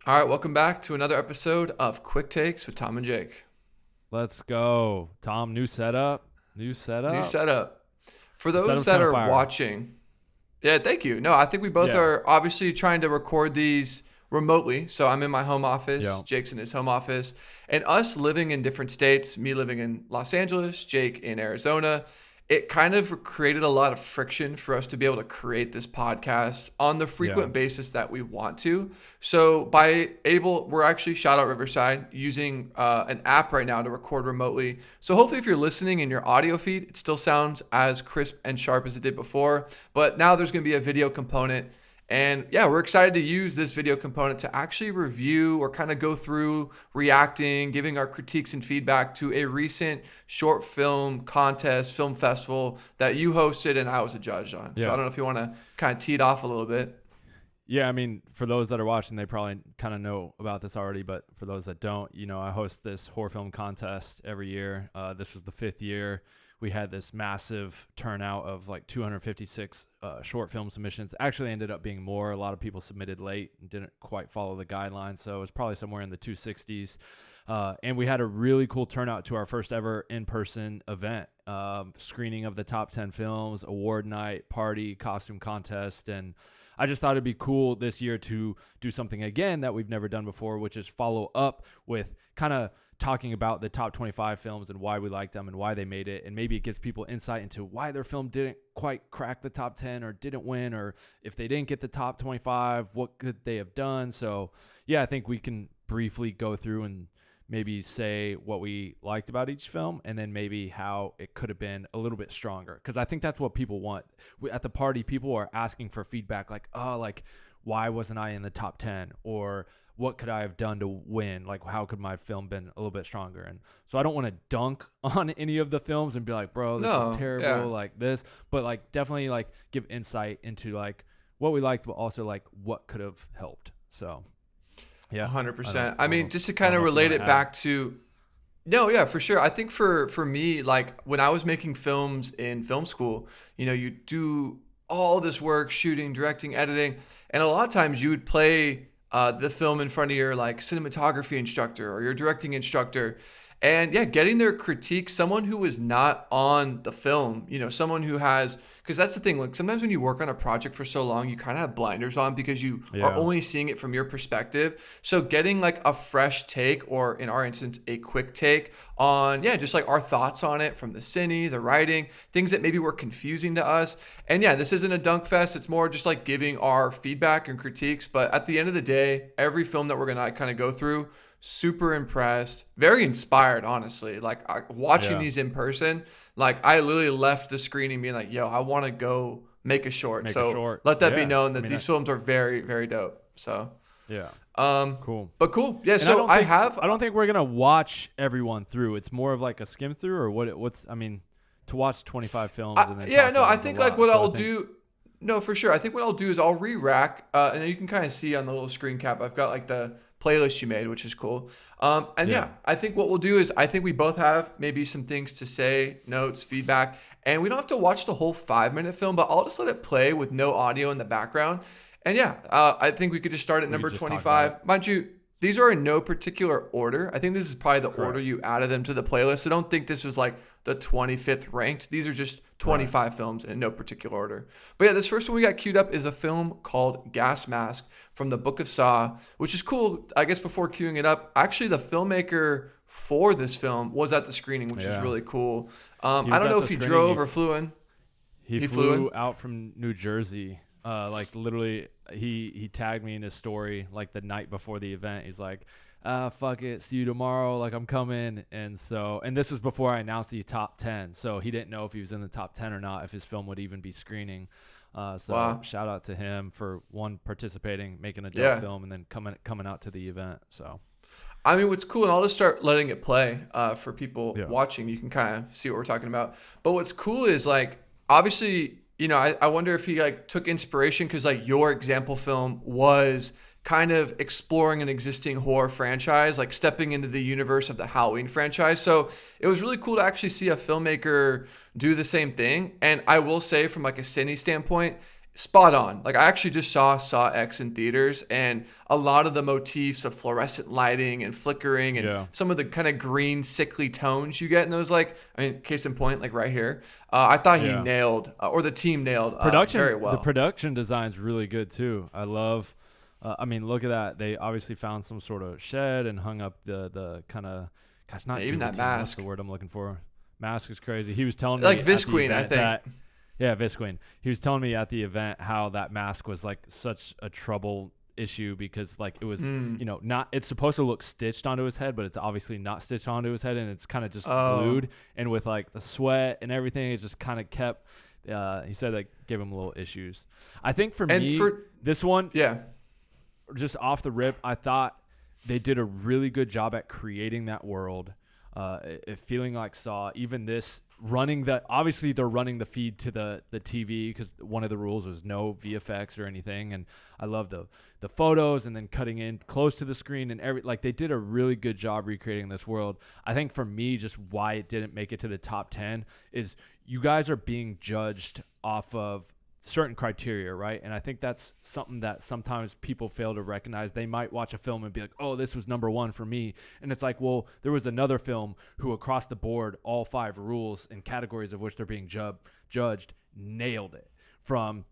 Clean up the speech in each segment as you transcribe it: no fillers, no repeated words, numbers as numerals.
All right, welcome back to another episode of Quick Takes with Tom and Jake. Let's go. Tom, new setup. New setup. For The those setup's that kinda are fire. watching, yeah, thank you. No, I think we both Yeah. are obviously trying to record these remotely. So I'm in my home office, Yeah. Jake's in his home office, and us living in different states, me living in Los Angeles, Jake in Arizona, it kind of created a lot of friction for us to be able to create this podcast on the frequent basis that we want to. So we're actually shout out Riverside using an app right now to record remotely. So hopefully if you're listening in your audio feed, it still sounds as crisp and sharp as it did before, but now there's going to be a video component. And yeah, we're excited to use this video component to actually review or kind of go through reacting, giving our critiques and feedback to a recent short film contest, film festival that you hosted and I was a judge on. So I don't know if you want to kind of tee it off a little bit. Yeah, I mean, for those that are watching, they probably kind of know about this already, but for those that don't, I host this horror film contest every year. This was the 5th year. We had this massive turnout of like 256 short film submissions. Actually ended up being more. A lot of people submitted late and didn't quite follow the guidelines, so it was probably somewhere in the 260s. And we had a really cool turnout to our first ever in-person event, screening of the top 10 films, award night, party, costume contest, and I just thought it'd be cool this year to do something again that we've never done before, which is follow up with kind of talking about the top 25 films and why we liked them and why they made it. And maybe it gives people insight into why their film didn't quite crack the top 10 or didn't win, or if they didn't get the top 25, what could they have done? So yeah, I think we can briefly go through and maybe say what we liked about each film and then maybe how it could have been a little bit stronger. Because I think that's what people want. At the party, people are asking for feedback like, why wasn't I in the top 10? Or what could I have done to win? Like, how could my film been a little bit stronger? And so I don't want to dunk on any of the films and be like, bro, this is terrible, like this. But like definitely like give insight into like what we liked, but also like what could have helped. So yeah, 100%. I mean, just to kind of relate it back to, no, yeah, for sure. I think for me, like when I was making films in film school, you do all this work, shooting, directing, editing, and a lot of times you would play the film in front of your like cinematography instructor or your directing instructor, and yeah, getting their critique, someone who is not on the film, someone who has, because that's the thing, like sometimes when you work on a project for so long, you kind of have blinders on because you are only seeing it from your perspective. So getting like a fresh take, or in our instance, a quick take on, just like our thoughts on it from the cine, the writing, things that maybe were confusing to us. And yeah, this isn't a dunk fest. It's more just like giving our feedback and critiques. But at the end of the day, every film that we're going to kind of go through, super impressed, very inspired, honestly. Like watching these in person, like I literally left the screening being like, yo, I want to go make a short. Let that be known that these films are very, very dope. So cool. But cool. Yeah. And so I don't think we're going to watch everyone through. It's more of like a skim through, or to watch 25 films. And then I think like what I'll do. No, for sure. I think what I'll do is I'll re-rack, and you can kind of see on the little screen cap, I've got like the playlist you made, which is cool. I think what we'll do is I think we both have maybe some things to say, notes, feedback, and we don't have to watch the whole 5-minute film, but I'll just let it play with no audio in the background. And I think we could just start at number 25. Mind you, these are in no particular order. I think this is probably the order you added them to the playlist. So don't think this was like the 25th ranked. These are just 25 films in no particular order. But yeah, this first one we got queued up is a film called Gas Mask from the Book of Saw, which is cool. I guess before queuing it up, actually the filmmaker for this film was at the screening, which is really cool. I don't know if he drove or flew in. He flew out from New Jersey. Like literally he tagged me in his story like the night before the event. He's like, fuck it, see you tomorrow, like I'm coming. And this was before I announced the top 10, so he didn't know if he was in the top 10 or not, if his film would even be screening. Shout out to him for participating, making a dope film, and then coming out to the event. So I mean, what's cool, and I'll just start letting it play for people watching. You can kind of see what we're talking about. But what's cool is like, obviously, I wonder if he like took inspiration because like your example film was kind of exploring an existing horror franchise, like stepping into the universe of the Halloween franchise. So it was really cool to actually see a filmmaker do the same thing. And I will say from like a cine standpoint, spot on. Like I actually just saw X in theaters, and a lot of the motifs of fluorescent lighting and flickering and Yeah. some of the kind of green sickly tones you get in those, like, I mean, case in point, like right here, I thought he Yeah. nailed, or the team nailed, very The well. production design's really good too. I love. I mean, look at that. They obviously found some sort of shed and hung up the kind of, gosh, not Yeah, even that duvetine, what's mask, the word I'm looking for? Mask is crazy. He was telling me like at the visqueen, I event think. that, yeah, visqueen. He was telling me at the event how that mask was like such a trouble issue because like it was, you know, not, it's supposed to look stitched onto his head, but it's obviously not stitched onto his head, and it's kind of just glued. And with like the sweat and everything, it just kind of kept. He said that gave him little issues. I think for me, this one, yeah, just off the rip, I thought they did a really good job at creating that world. It feeling like Saw, even this running the, obviously they're running the feed to the TV because one of the rules was no VFX or anything. And I love the photos and then cutting in close to the screen and like they did a really good job recreating this world. I think for me, just why it didn't make it to the top 10 is you guys are being judged off of certain criteria, right? And I think that's something that sometimes people fail to recognize. They might watch a film and be like, oh, this was number one for me. And it's like, well, there was another film who across the board, all 5 rules and categories of which they're being judged, nailed it. From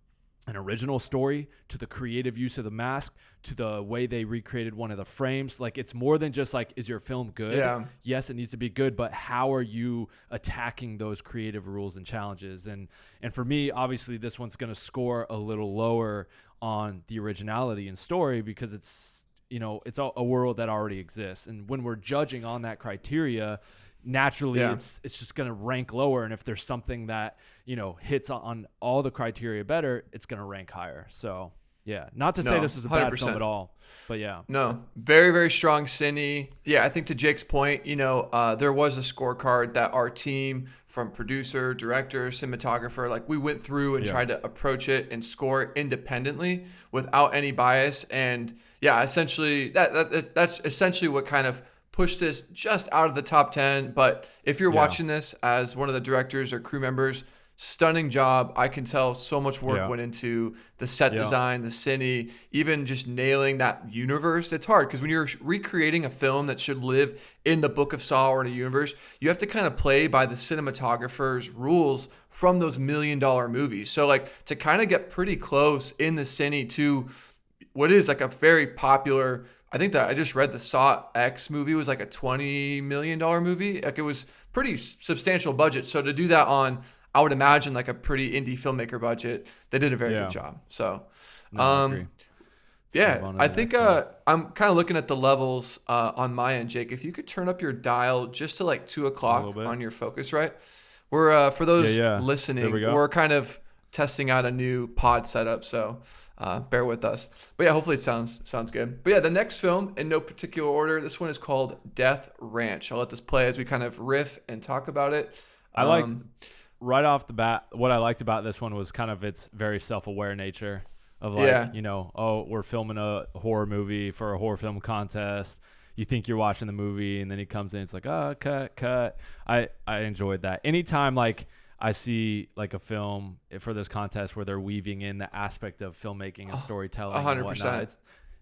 an original story to the creative use of the mask to the way they recreated one of the frames. Like it's more than just like, is your film good? Yeah. Yes, it needs to be good, but how are you attacking those creative rules and challenges? And for me, obviously this one's going to score a little lower on the originality and story because it's, you know, it's a world that already exists. And when we're judging on that criteria, naturally it's just going to rank lower. And if there's something that, you know, hits on all the criteria better, it's going to rank higher. So yeah, not to say this is a 100%. Bad film at all, but yeah. No, very, very strong cine. Yeah, I think to Jake's point, you know, there was a scorecard that our team from producer, director, cinematographer, like we went through and tried to approach it and score it independently without any bias. And yeah, essentially that's essentially what kind of pushed this just out of the top 10. But if you're watching this as one of the directors or crew members, stunning job. I can tell so much work went into the set design, the cine, even just nailing that universe. It's hard because when you're recreating a film that should live in the Book of Saw or in a universe, you have to kind of play by the cinematographer's rules from those $1 million movies. So like to kind of get pretty close in the cine to what is like a very popular, I think that I just read the Saw X movie was like a $20 million movie. Like it was pretty substantial budget. So to do that on, I would imagine like a pretty indie filmmaker budget, they did a very good job. So, I agree. I think I'm kind of looking at the levels on my end, Jake. If you could turn up your dial just to like 2 o'clock on your Focusrite. We're for those listening, we're kind of testing out a new pod setup, so bear with us. But yeah, hopefully it sounds good. But yeah, the next film in no particular order. This one is called Death Ranch. I'll let this play as we kind of riff and talk about it. I liked right off the bat. What I liked about this one was kind of its very self-aware nature of like, you know, oh, we're filming a horror movie for a horror film contest. You think you're watching the movie, and then he comes in. It's like, oh, cut. I enjoyed that. Anytime like I see like a film for this contest where they're weaving in the aspect of filmmaking and storytelling, 100%. And whatnot,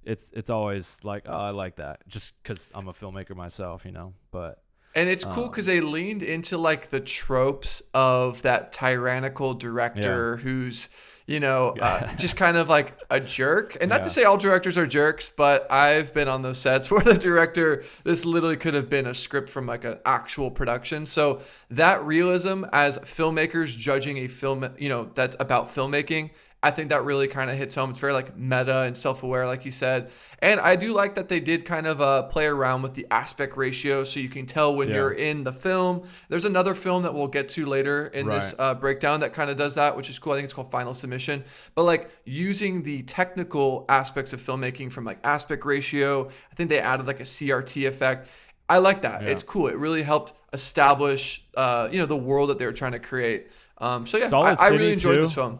it's always like, oh, I like that, just because I'm a filmmaker myself, you know. But and it's cool because they leaned into like the tropes of that tyrannical director who's, you know, just kind of like a jerk. And not to say all directors are jerks, but I've been on those sets where the director, this literally could have been a script from like an actual production. So that realism as filmmakers judging a film, you know, that's about filmmaking, I think that really kind of hits home. It's very like meta and self-aware, like you said. And I do like that they did kind of play around with the aspect ratio so you can tell when you're in the film. There's another film that we'll get to later in this breakdown that kind of does that, which is cool. I think it's called Final Submission. But like using the technical aspects of filmmaking from like aspect ratio, I think they added like a CRT effect. I like that. It's cool. It really helped establish, you know, the world that they were trying to create. So yeah, I really enjoyed this film.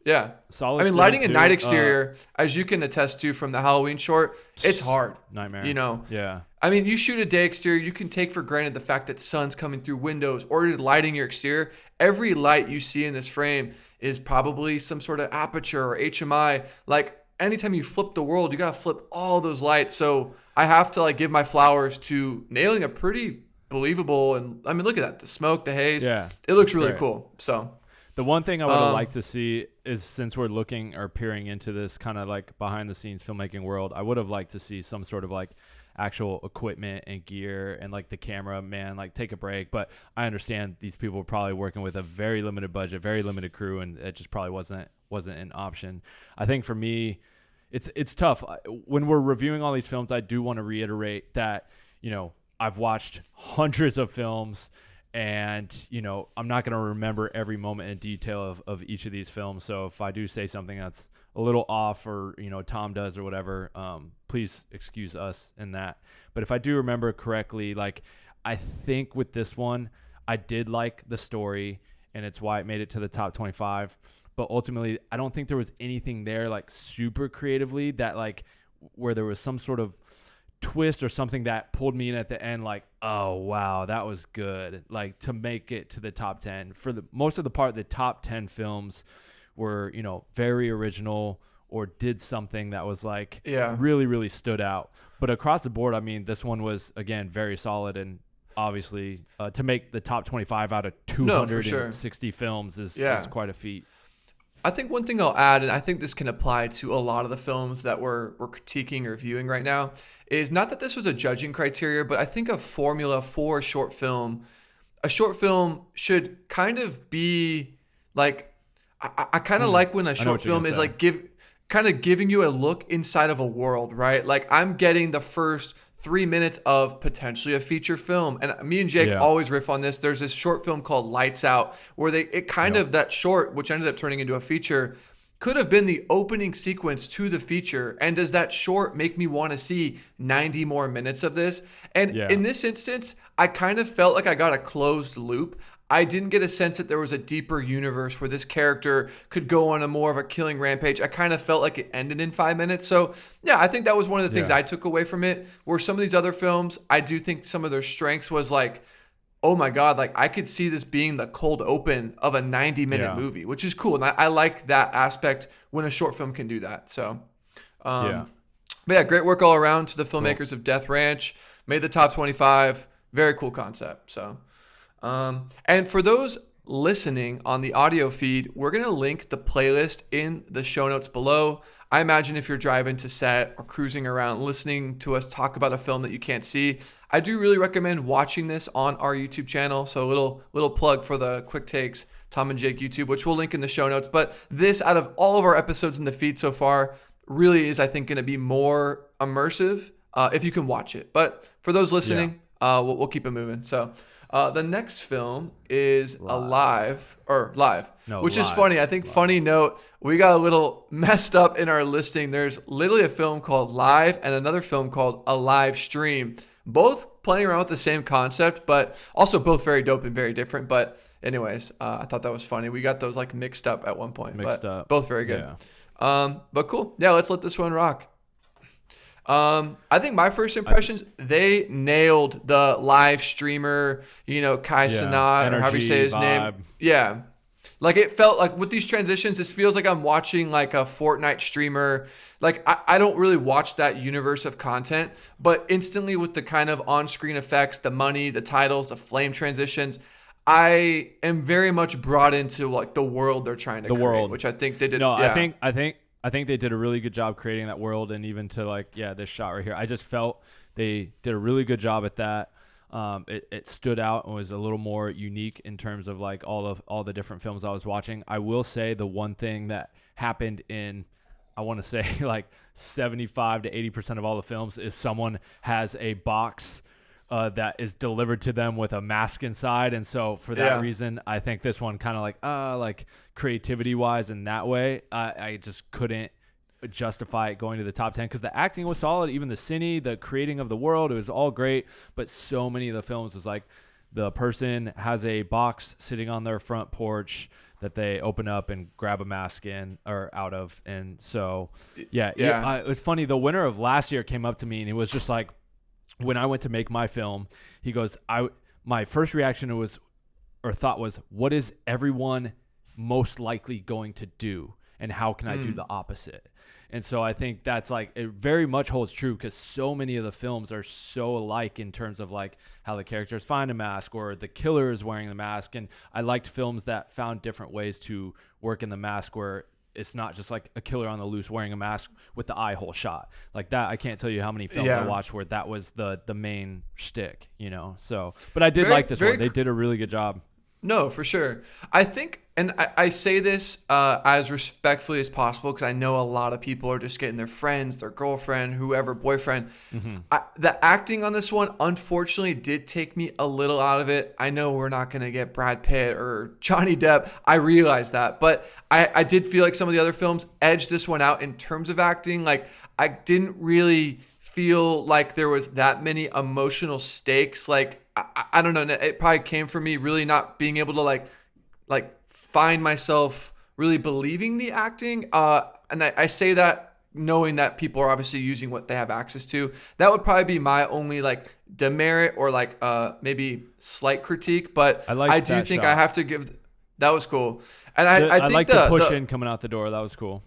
Yeah. Solid. I mean, lighting a night exterior, as you can attest to from the Halloween short, it's hard. Nightmare. You know? Yeah. I mean, you shoot a day exterior, you can take for granted the fact that sun's coming through windows or you're lighting your exterior. Every light you see in this frame is probably some sort of aperture or HMI. Like anytime you flip the world, you got to flip all those lights. So I have to like give my flowers to nailing a pretty believable, and I mean, look at that, the smoke, the haze. Yeah, it looks really great. Cool. So the one thing I would have liked to see is, since we're looking or peering into this kind of like behind the scenes filmmaking world, I would have liked to see some sort of like actual equipment and gear and like the camera man like take a break. But I understand these people were probably working with a very limited budget, very limited crew, and it just probably wasn't an option. I think for me, it's tough when we're reviewing all these films. I do want to reiterate that, you know, I've watched hundreds of films, and, you know, I'm not going to remember every moment in detail of each of these films. So if I do say something that's a little off, or, you know, Tom does or whatever, please excuse us in that. But if I do remember correctly, like, I think with this one, I did like the story, and it's why it made it to the top 25. But ultimately, I don't think there was anything there like super creatively that like where there was some sort of twist or something that pulled me in at the end, like, oh wow, that was good, like to make it to the top 10. For the most of the part, the top 10 films were, you know, very original or did something that was like really, really stood out. But across the board, I mean, this one was again very solid, and obviously to make the top 25 out of 260 films is quite a feat. I think one thing I'll add, and I think this can apply to a lot of the films that we're critiquing or viewing right now, is not that this was a judging criteria, but I think a formula for a short film should kind of be like, I kind of like when a short film is like giving you a look inside of a world, right? Like I'm getting the first 3 minutes of potentially a feature film. And me and Jake always riff on this. There's this short film called Lights Out where that short, which ended up turning into a feature, could have been the opening sequence to the feature. And does that short make me want to see 90 more minutes of this? And in this instance, I kind of felt like I got a closed loop. I didn't get a sense that there was a deeper universe where this character could go on a more of a killing rampage. I kind of felt like it ended in 5 minutes. So yeah, I think that was one of the things I took away from it. Where some of these other films, I do think some of their strengths was like, oh my God, like I could see this being the cold open of a 90-minute movie, which is cool. And I like that aspect when a short film can do that. So but yeah, great work all around to the filmmakers of Death Ranch. Made the top 25. Very cool concept. So and for those listening on the audio feed, we're going to link the playlist in the show notes below. I imagine if you're driving to set or cruising around listening to us talk about a film that you can't see, I do really recommend watching this on our YouTube channel. So a little plug for the Quick Takes Tom and Jake YouTube, which we'll link in the show notes. But this, out of all of our episodes in the feed so far, really is, I think, going to be more immersive if you can watch it. But for those listening, we'll keep it moving. So the next film is Live, which is funny. I think funny note, we got a little messed up in our listing. There's literally a film called Live and another film called A Live Stream. Both playing around with the same concept, but also both very dope and very different. But anyways, I thought that was funny. We got those like mixed up at one point. Both very good. Yeah. But cool. Yeah, let's let this one rock. I think my first impressions, they nailed the live streamer, Kai Cenat, or however you say his name. Yeah. Like it felt like with these transitions, this feels like I'm watching like a Fortnite streamer. Like I don't really watch that universe of content, but instantly with the kind of on-screen effects, the money, the titles, the flame transitions, I am very much brought into like the world they're trying to create, which I think they did. No, yeah. I think they did a really good job creating that world, and even to like, this shot right here. I just felt they did a really good job at that. It stood out and was a little more unique in terms of like all the different films I was watching. I will say the one thing that happened in, I want to say like 75 to 80% of all the films is someone has a box that is delivered to them with a mask inside. And so for that reason, I think this one kind of like creativity wise in that way, I just couldn't justify it going to the top 10 because the acting was solid. Even the cine, the creating of the world, it was all great. But so many of the films was like the person has a box sitting on their front porch that they open up and grab a mask in or out of. And so, it's funny. The winner of last year came up to me and he was just like, when I went to make my film, he goes, my first reaction thought was, what is everyone most likely going to do, and how can I do the opposite? And so I think that's like, it very much holds true, because so many of the films are so alike in terms of like how the characters find a mask or the killer is wearing the mask. And I liked films that found different ways to work in the mask, where it's not just like a killer on the loose wearing a mask with the eye hole shot like that. I can't tell you how many films I watched where that was the main shtick, you know? So, but I did like this one. They did a really good job. No, for sure. I think, and I say this as respectfully as possible, because I know a lot of people are just getting their friends, their girlfriend, whoever, boyfriend. The acting on this one, unfortunately, did take me a little out of it. I know we're not going to get Brad Pitt or Johnny Depp. I realize that. But I did feel like some of the other films edged this one out in terms of acting. Like, I didn't really feel like there was that many emotional stakes. Like, I don't know. It probably came from me really not being able to like find myself really believing the acting. And I say that knowing that people are obviously using what they have access to. That would probably be my only like demerit or like maybe slight critique. But I do think I have to give. That was cool. And I think like the push in coming out the door. That was cool.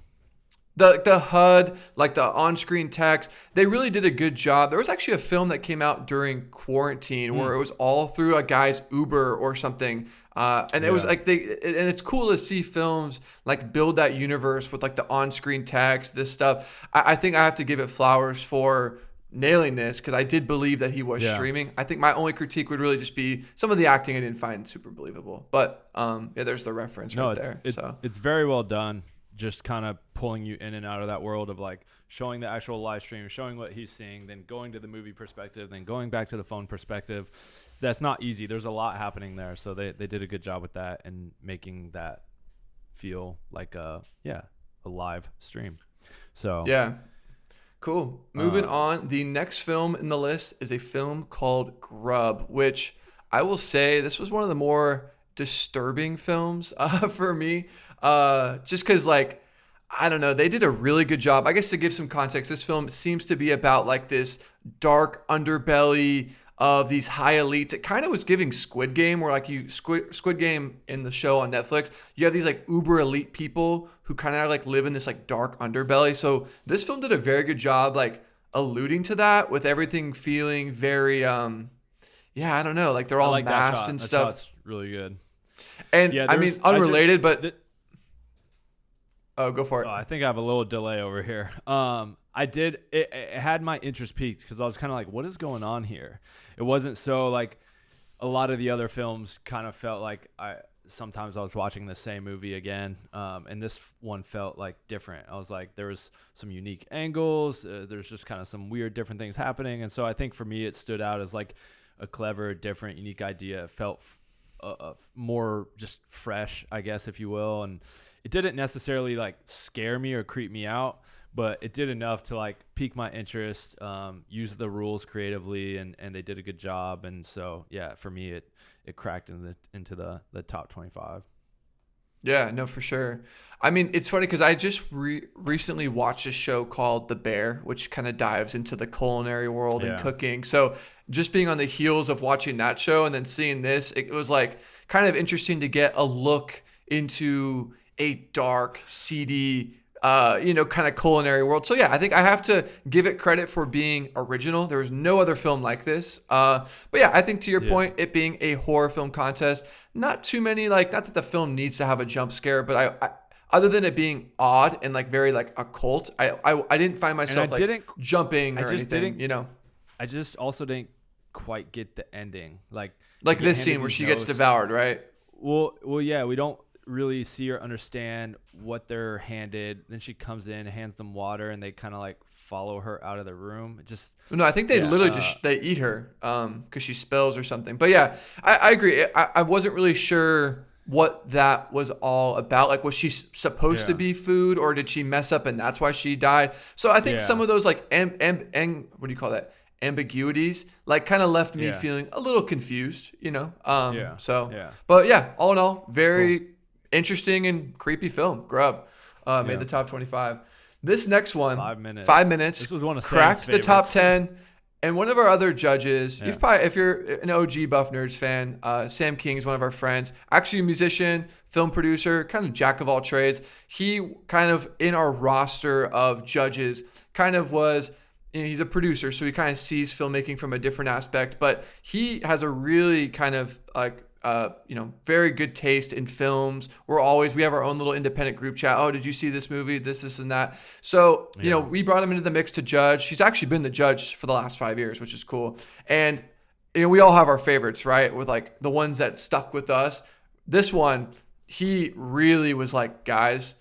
The HUD, like the on-screen text, they really did a good job. There was actually a film that came out during quarantine where it was all through a guy's Uber or something. And it was like and it's cool to see films like build that universe with like the on-screen text, this stuff. I think I have to give it flowers for nailing this, because I did believe that he was streaming. I think my only critique would really just be some of the acting I didn't find super believable. But there's the reference there. It's very well done. Just kind of pulling you in and out of that world of like showing the actual live stream, showing what he's seeing, then going to the movie perspective, then going back to the phone perspective. That's not easy. There's a lot happening there. So they did a good job with that and making that feel like a live stream. So yeah. Cool. Moving on. The next film in the list is a film called Grub, which I will say this was one of the more disturbing films for me. Just because, like, I don't know, they did a really good job. I guess to give some context, this film seems to be about like this dark underbelly of these high elites. It kind of was giving Squid Game, where like Squid Game in the show on Netflix, you have these like uber elite people who kind of like live in this like dark underbelly. So this film did a very good job like alluding to that, with everything feeling very I don't know, like they're all like masked and stuff. That's really good. And I mean, unrelated, but go for it. I think I have a little delay over here. It had my interest peaked, because I was kind of like, what is going on here? It wasn't so like a lot of the other films kind of felt like sometimes I was watching the same movie again. And this one felt like different. I was like, there was some unique angles. There's just kind of some weird different things happening. And so I think for me, it stood out as like a clever, different, unique idea. It felt more just fresh, I guess, if you will. And it didn't necessarily like scare me or creep me out, but it did enough to like pique my interest, use the rules creatively, and they did a good job. And so, yeah, for me, it cracked into the top 25. Yeah, no, for sure. I mean, it's funny because I just recently watched a show called The Bear, which kind of dives into the culinary world and cooking. So just being on the heels of watching that show and then seeing this, it was like kind of interesting to get a look into a dark, seedy, kind of culinary world. So yeah, I think I have to give it credit for being original. There was no other film like this. But yeah, I think to your point, it being a horror film contest, not too many, like, not that the film needs to have a jump scare, but I other than it being odd and like very like occult, I didn't find myself like jumping or anything, I just also didn't quite get the ending. Like this scene where she gets devoured, right? Well, yeah, we don't really see or understand what they're handed. Then she comes in, hands them water, and they kind of like follow her out of the room. No, I think they literally they eat her because she spills or something. But yeah, I agree. I wasn't really sure what that was all about. Like, was she supposed to be food, or did she mess up and that's why she died? So I think some of those like what do you call that? Ambiguities like kind of left me feeling a little confused, But yeah, all in all, very interesting and creepy film. Grub made the top 25. This next one, 5 minutes. This was one of cracked the top 10. And one of our other judges, you've probably, if you're an OG Buff Nerds fan, Sam King is one of our friends, actually a musician, film producer, kind of jack of all trades. He kind of in our roster of judges kind of was, he's a producer, so he kind of sees filmmaking from a different aspect, but he has a really kind of like, very good taste in films. We have our own little independent group chat. Oh, did you see this movie? This, and that. So, we brought him into the mix to judge. He's actually been the judge for the last 5 years, which is cool. And, we all have our favorites, right? With like the ones that stuck with us. This one, he really was like, guys,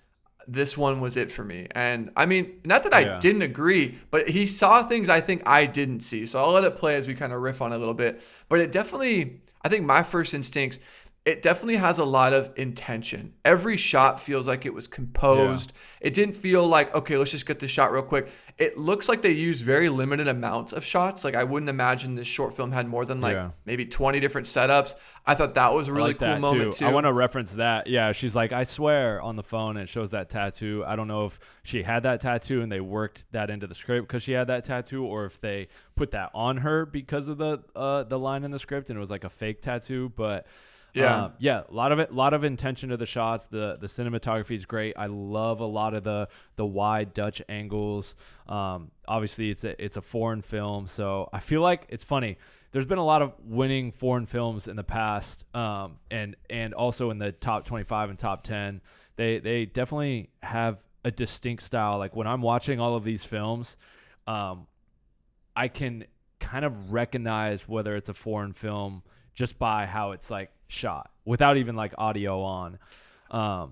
this one was it for me. And I mean, not that I didn't agree, but he saw things I think I didn't see. So I'll let it play as we kind of riff on it a little bit. But it definitely, I think my first instincts, it definitely has a lot of intention. Every shot feels like it was composed. Yeah. It didn't feel like, okay, let's just get this shot real quick. It looks like they used very limited amounts of shots. Like I wouldn't imagine this short film had more than maybe 20 different setups. I thought that was a really cool moment too. I want to reference that. Yeah, she's like, I swear on the phone, and it shows that tattoo. I don't know if she had that tattoo and they worked that into the script because she had that tattoo, or if they put that on her because of the line in the script and it was like a fake tattoo. But a lot of intention to the shots. The cinematography is great. I love a lot of the wide Dutch angles. Obviously it's a foreign film, so I feel like it's funny. There's been a lot of winning foreign films in the past, and also in the top 25 and top 10. They definitely have a distinct style. Like when I'm watching all of these films, I can kind of recognize whether it's a foreign film just by how it's like shot without even like audio on. I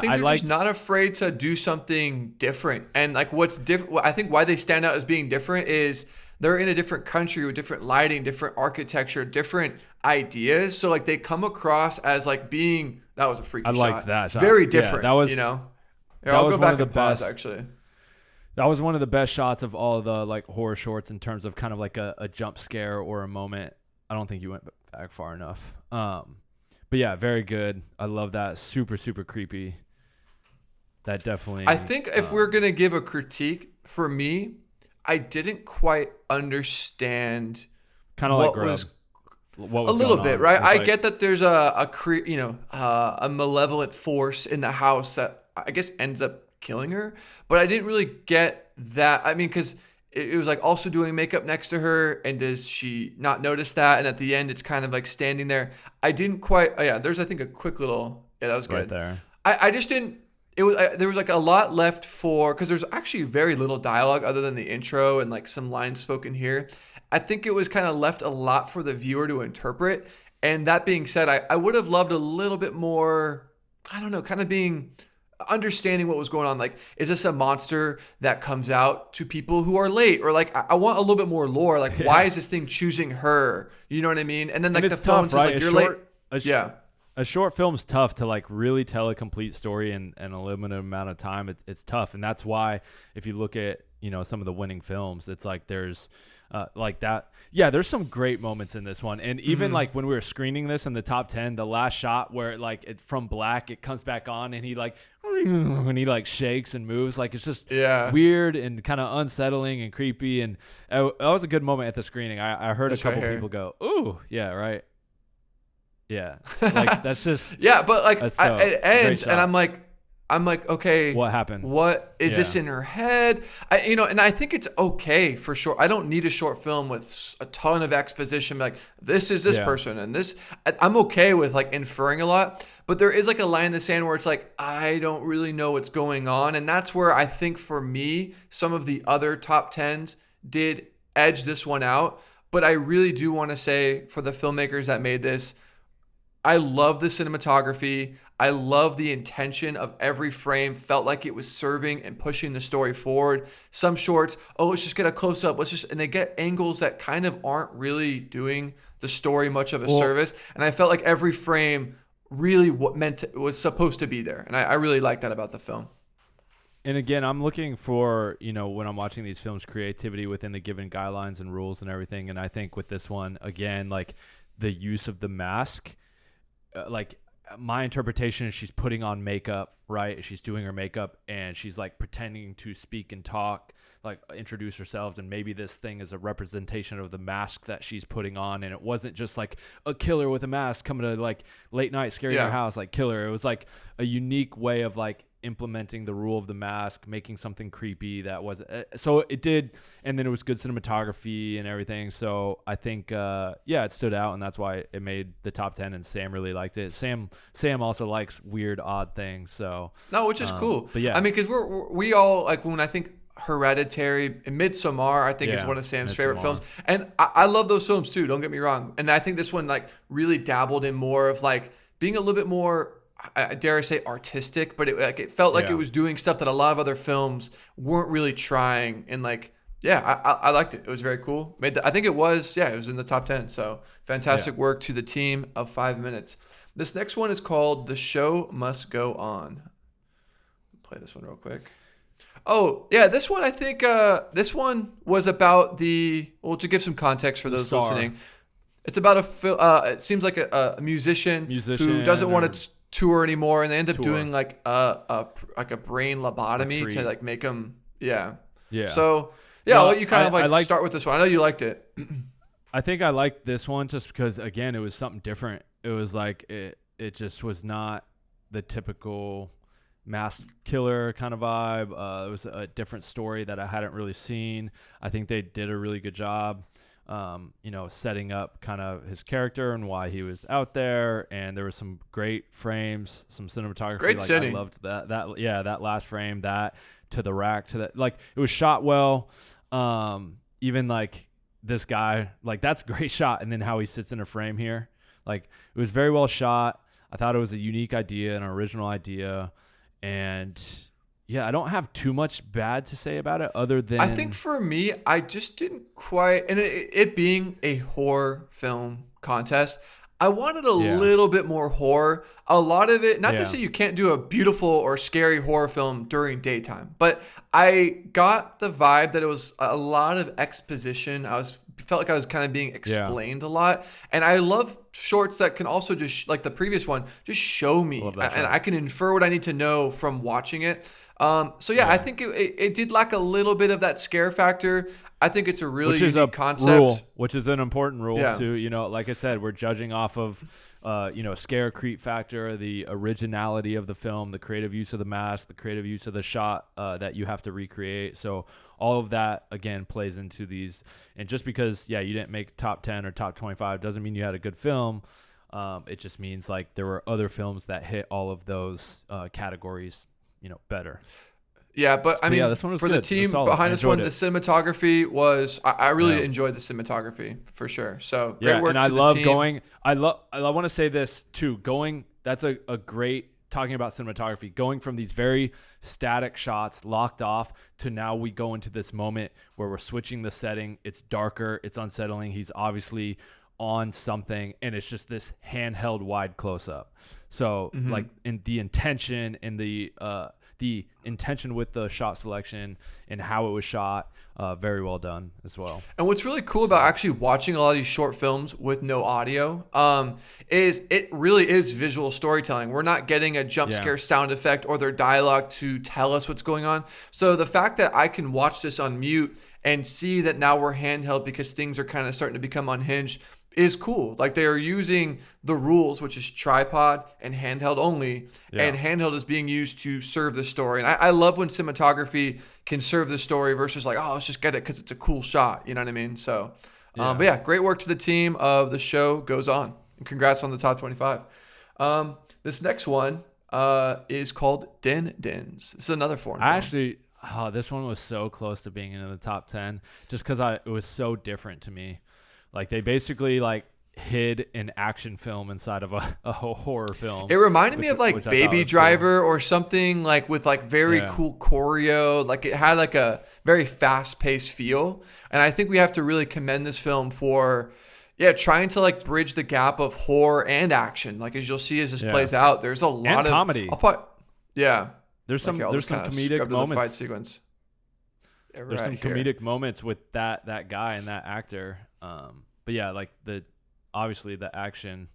think they're just not afraid to do something different. And like what's different, I think why they stand out as being different is they're in a different country with different lighting, different architecture, different ideas. So like they come across as like being, that was a freaky shot. I liked that shot. Very different. Yeah, that was, I'll go back and pause actually. That was one of the best shots of all the like horror shorts in terms of kind of like a jump scare or a moment. I don't think you went back far enough. But yeah, very good. I love that. Super, super creepy. That definitely. I think if we're going to give a critique, for me, I didn't quite understand kind of like Grub. What was a little bit, right? I like, get that there's a malevolent force in the house that I guess ends up killing her, but I didn't really get that. I mean, because it was like also doing makeup next to her, and does she not notice that? And at the end, it's kind of like standing there. I didn't quite. There's I think a quick little. Yeah, that was good. Right there. I just didn't. It was there was like a lot left for, because there's actually very little dialogue other than the intro and like some lines spoken here. I think it was kind of left a lot for the viewer to interpret. And that being said, I would have loved a little bit more. I don't know, kind of understanding what was going on. Like, is this a monster that comes out to people who are late? Or like, I want a little bit more lore. Like, why is this thing choosing her? You know what I mean? And then like the phone says like, you're late. A short film's tough to like really tell a complete story in a limited amount of time. It's tough. And that's why if you look at, some of the winning films, it's like there's like that. Yeah, there's some great moments in this one. And even like when we were screening this in the top 10, the last shot where from black, it comes back on and he like shakes and moves. Like it's just weird and kind of unsettling and creepy. And that was a good moment at the screening. I heard a couple people go, ooh, yeah, right. Yeah, like that's just but like it ends and I'm like, okay, what happened? What is this in her head? And I think it's okay for sure. I don't need a short film with a ton of exposition. Like this is this person and this. I'm okay with like inferring a lot, but there is like a line in the sand where it's like I don't really know what's going on, and that's where I think for me some of the other top 10s did edge this one out. But I really do want to say for the filmmakers that made this, I love the cinematography. I love the intention of every frame. Felt like it was serving and pushing the story forward. Some shorts, let's just get a close up. And they get angles that kind of aren't really doing the story much of a service. And I felt like every frame really was supposed to be there. And I really like that about the film. And again, I'm looking for, when I'm watching these films, creativity within the given guidelines and rules and everything. And I think with this one, again, like the use of the mask, like my interpretation is she's putting on makeup, right? She's doing her makeup and she's like pretending to speak and talk, like introduce herself. And maybe this thing is a representation of the mask that she's putting on. And it wasn't just like a killer with a mask coming to like late night scaring your house, like killer. It was like a unique way of like implementing the rule of the mask, making something creepy that was so it did. And then it was good cinematography and everything. So I think it stood out, and that's why it made the top 10, and Sam really liked it. Sam also likes weird, odd things, so no, which is cool. But yeah, I mean, because we all like, when I think Hereditary and Midsommar, I think is one of Sam's favorite films, and I love those films too, don't get me wrong. And I think this one like really dabbled in more of like being a little bit more, I dare I say, artistic, but it felt like it was doing stuff that a lot of other films weren't really trying. And like, I liked it. It was very cool. I think it was in the top 10. So fantastic work to the team of 5 minutes. This next one is called The Show Must Go On. Play this one real quick. Oh, yeah, this one, I think this one was about to give some context for those listening. It's about it seems like a musician who doesn't want to tour anymore, and they end up doing like a brain lobotomy to like make him so I'll let you kind of start with this one. I know you liked it. I think I liked this one just because, again, it was something different. It was like it just was not the typical masked killer kind of vibe. It was a different story that I hadn't really seen. I think they did a really good job setting up kind of his character and why he was out there. And there was some great frames, some cinematography. Great cine. I loved that last frame, that to the rack, to that, like it was shot well. Even like this guy, like that's a great shot. And then how he sits in a frame here, like it was very well shot. I thought it was a unique idea, an original idea. And I don't have too much bad to say about it other than, I think for me, I just didn't quite, and it being a horror film contest, I wanted a little bit more horror. A lot of it, not to say you can't do a beautiful or scary horror film during daytime, but I got the vibe that it was a lot of exposition. Felt like I was kind of being explained a lot. And I love shorts that can also just, like the previous one, just show me. And I can infer what I need to know from watching it. I think it did lack a little bit of that scare factor. I think it's a really unique concept. Which is an important rule too. Like I said, we're judging off of, scare creep factor, the originality of the film, the creative use of the mask, the creative use of the shot that you have to recreate. So all of that, again, plays into these. And just because, you didn't make top 10 or top 25 doesn't mean you had a good film. It just means like there were other films that hit all of those categories, better. Yeah, but I mean, this one was for good. The team behind this one, the cinematography was, I really enjoyed the cinematography for sure. So great work to the team. I want to say this too, that's a great, talking about cinematography, going from these very static shots locked off to now we go into this moment where we're switching the setting. It's darker, it's unsettling. He's obviously on something, and it's just this handheld wide close up. So like in the intention and the intention with the shot selection and how it was shot, very well done as well. And what's really cool about actually watching a lot of these short films with no audio is it really is visual storytelling. We're not getting a jump scare sound effect or their dialogue to tell us what's going on. So the fact that I can watch this on mute and see that now we're handheld because things are kind of starting to become unhinged is cool. Like they are using the rules, which is tripod and handheld only, and handheld is being used to serve the story. And I love when cinematography can serve the story versus like, let's just get it because it's a cool shot. You know what I mean? So, great work to the team of The Show Goes On. And congrats on the top 25. This next one is called Dindons. This is another foreign film. Actually, this one was so close to being in the top 10 just because it was so different to me. Like they basically like hid an action film inside of a horror film. It reminded me of like Baby Driver or something, like with like very cool choreo. Like it had like a very fast paced feel. And I think we have to really commend this film for trying to like bridge the gap of horror and action. Like as you'll see as this plays out, there's a lot of comedy. There's some comedic moments. Fight sequence. There's some comedic moments with that guy and that actor. But like obviously the action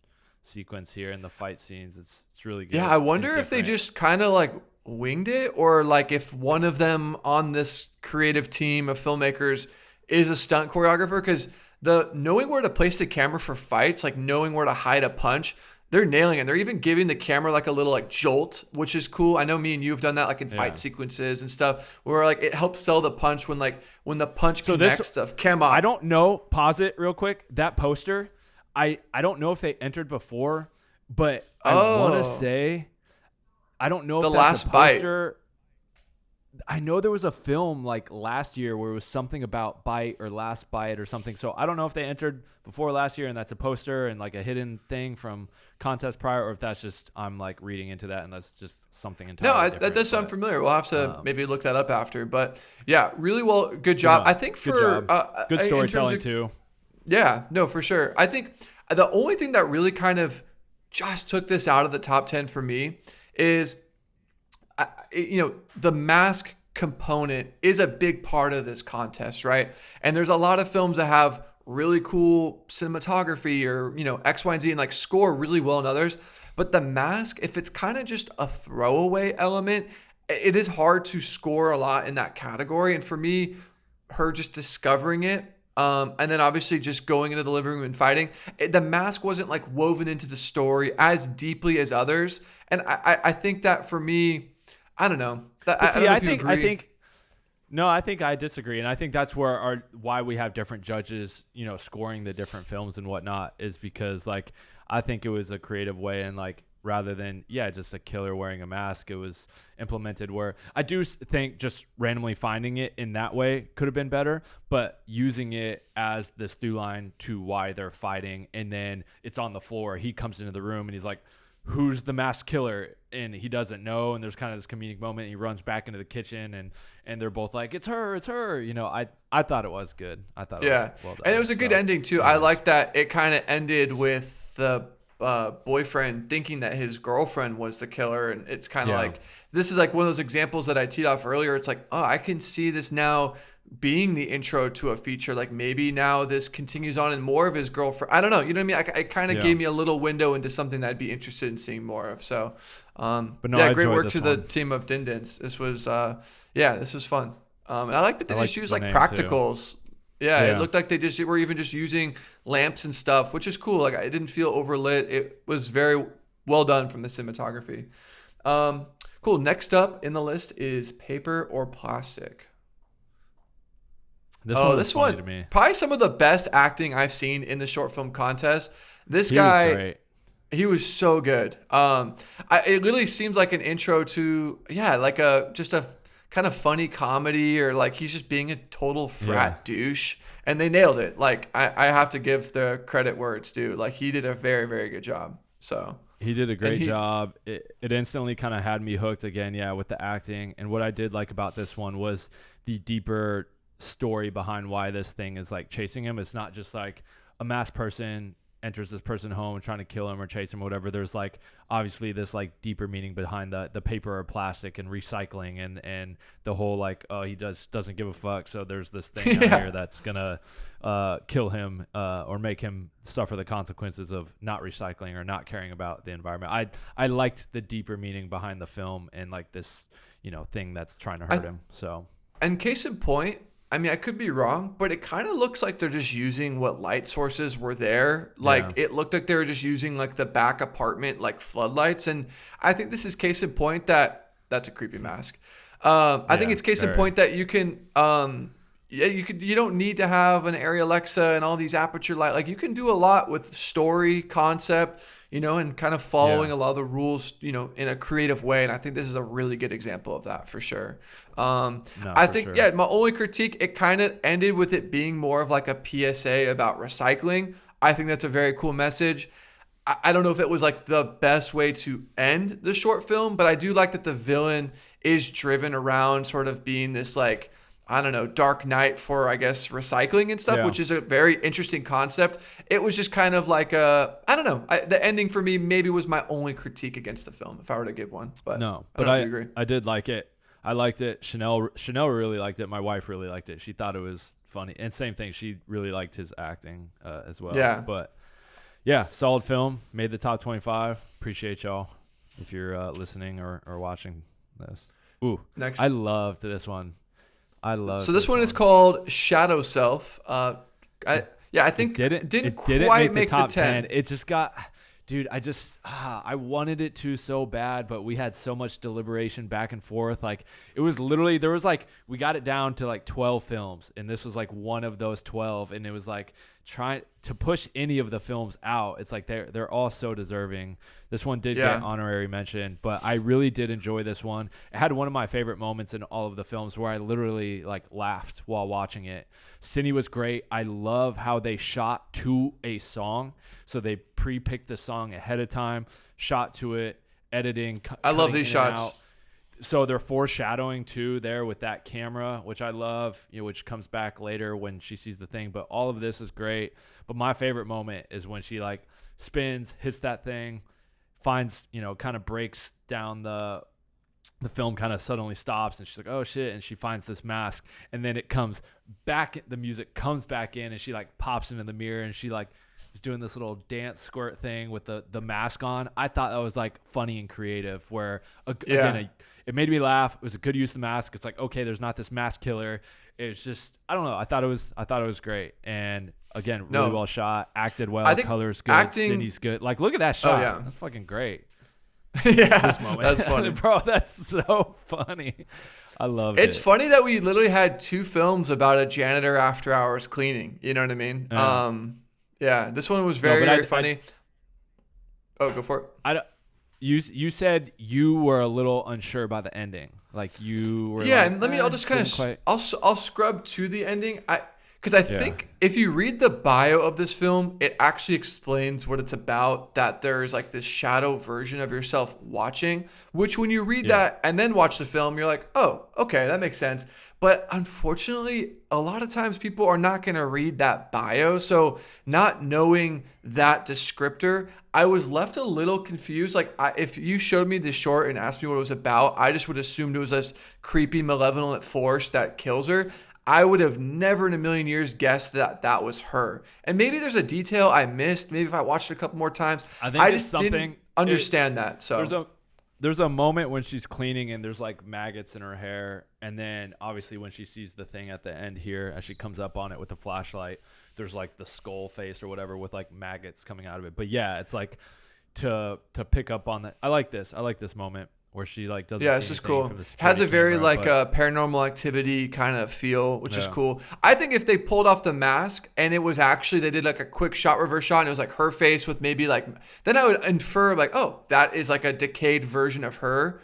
sequence here in the fight scenes. It's really good. Yeah, I wonder if they just kind of like winged it, or like if one of them on this creative team of filmmakers is a stunt choreographer, because the knowing where to place the camera for fights, like knowing where to hide a punch, they're nailing it. They're even giving the camera like a little like jolt, which is cool. I know me and you have done that like in fight sequences and stuff, where like it helps sell the punch when the punch connects the camera. I don't know. Pause it real quick. That poster, I don't know if they entered before, but I want to say, I don't know if the that's last a poster. I know there was a film like last year where it was something about Bite or Last Bite or something. So I don't know if they entered before last year and that's a poster and like a hidden thing from contest prior, or if that's just I'm like reading into that and that's just something entirely different. That does sound familiar. We'll have to maybe look that up after. But yeah, really well. Good job. I think for good storytelling too. Yeah, no, for sure. I think the only thing that really kind of just took this out of the top 10 for me is, the mask component is a big part of this contest, right? And there's a lot of films that have really cool cinematography or, X, Y, and Z and like score really well in others. But the mask, if it's kind of just a throwaway element, it is hard to score a lot in that category. And for me, her just discovering it, and then obviously just going into the living room and fighting, the mask wasn't like woven into the story as deeply as others. And I think that for me, I don't know. I think I disagree, and I think that's where why we have different judges, scoring the different films and whatnot, is because like I think it was a creative way, and like rather than just a killer wearing a mask, it was implemented where I do think just randomly finding it in that way could have been better, but using it as this through line to why they're fighting, and then it's on the floor. He comes into the room and he's like, who's the masked killer? And he doesn't know, and there's kind of this comedic moment. He runs back into the kitchen, and they're both like, it's her. I thought it was good. I thought it was well done. And it was a good ending too. I like that it kind of ended with the boyfriend thinking that his girlfriend was the killer, and it's kind of like, this is like one of those examples that I teed off earlier. It's like, I can see this now being the intro to a feature. Like maybe now this continues on and more of his girlfriend. I don't know. You know what I mean? It kind of gave me a little window into something that I'd be interested in seeing more of. So, great work to the team of Dindons. This was, this was fun. And I like that they just use like practicals. Too. Yeah, it looked like they just were even just using lamps and stuff, which is cool. Like it didn't feel overlit. It was very well done from the cinematography. Cool. Next up in the list is paper or plastic. This one to me. Probably some of the best acting I've seen in the short film contest. This guy was great. He was so good. It literally seems like an intro to like just a kind of funny comedy, or like he's just being a total frat douche, and they nailed it. Like I have to give the credit where it's due. Like he did a very, very good job. So he did a great job. It instantly kind of had me hooked again. Yeah, with the acting. And what I did like about this one was the deeper story behind why this thing is like chasing him. It's not just like a masked person enters this person home trying to kill him or chase him or whatever. There's like obviously this like deeper meaning behind the paper or plastic and recycling and the whole like he doesn't give a fuck, so there's this thing out here that's gonna kill him or make him suffer the consequences of not recycling or not caring about the environment. I liked the deeper meaning behind the film and like this thing that's trying to hurt him. So, and case in point, I mean, I could be wrong, but it kind of looks like they're just using what light sources were there. Like it looked like they were just using like the back apartment, like floodlights. And I think this is case in point that's a creepy mask. I think it's case in point that you can, you don't need to have an Arri Alexa and all these aperture light. Like you can do a lot with story concept, and kind of following a lot of the rules, in a creative way. And I think this is a really good example of that for sure. I think, my only critique, it kind of ended with it being more of like a PSA about recycling. I think that's a very cool message. I don't know if it was like the best way to end the short film, but I do like that the villain is driven around sort of being this like, I don't know, Dark Knight for, I guess, recycling and stuff, which is a very interesting concept. It was just kind of like I don't know. The ending for me maybe was my only critique against the film, if I were to give one. But no, but I agree. I did like it. I liked it. Chanel really liked it. My wife really liked it. She thought it was funny. And same thing, she really liked his acting as well. Yeah. But yeah, solid film. Made the top 25. Appreciate y'all if you're listening or watching this. Ooh, Next. I loved this one. So this one is called Shadow Self. I think it didn't quite make the top 10. 10. It just got, dude, I wanted it to so bad, but we had so much deliberation back and forth. Like, it was literally, we got it down to like 12 films, and this was like one of those 12, and it was like trying to push any of the films out. It's like they're all so deserving. This one did get honorary mention, but I really did enjoy this one. It had one of my favorite moments in all of the films where I literally like laughed while watching it. Cine was great. I love how they shot to a song. So they pre-picked the song ahead of time, shot to it, editing. I love these shots. So they're foreshadowing too there with that camera, which I love, which comes back later when she sees the thing. But all of this is great. But my favorite moment is when she like spins, hits that thing, finds, kind of breaks down the film, kind of suddenly stops, and she's like, oh shit, and she finds this mask, and then it comes back, the music comes back in, and she like pops into the mirror, and she like is doing this little dance squirt thing with the mask on. I thought that was like funny and creative, where again, it made me laugh. It was a good use of the mask. It's like, okay, there's not this mask killer. It's just, I don't know. I thought it was great. And again, really well shot, acted well, I think color's good, Cindy's good. Like, look at that shot. Oh, yeah. That's fucking great. This moment. That's funny. Bro, that's so funny. I love it. It's funny that we literally had 2 films about a janitor after hours cleaning. You know what I mean? Yeah, this one was very funny. Go for it. You said you were a little unsure about the ending. Like, you were and I'll just kind of I'll scrub to the ending. Because I think if you read the bio of this film, it actually explains what it's about, that there's like this shadow version of yourself watching, which when you read that and then watch the film, you're like, oh, okay, that makes sense. But unfortunately, a lot of times people are not going to read that bio. So not knowing that descriptor, I was left a little confused. Like, if you showed me this short and asked me what it was about, I just would have assumed it was this creepy, malevolent force that kills her. I would have never in a million years guessed that was her. And maybe there's a detail I missed. Maybe if I watched it a couple more times. I just didn't understand that. So there's a moment when she's cleaning and there's like maggots in her hair. And then obviously when she sees the thing at the end here, as she comes up on it with the flashlight, there's like the skull face or whatever with like maggots coming out of it. But yeah, it's like to pick up on that. I like this moment where she like doesn't. Yeah, this is cool. Has a very paranormal activity kind of feel, which is cool. I think if they pulled off the mask and it was actually, they did like a quick reverse shot and it was like her face with maybe like, then I would infer like, oh, that is like a decayed version of her.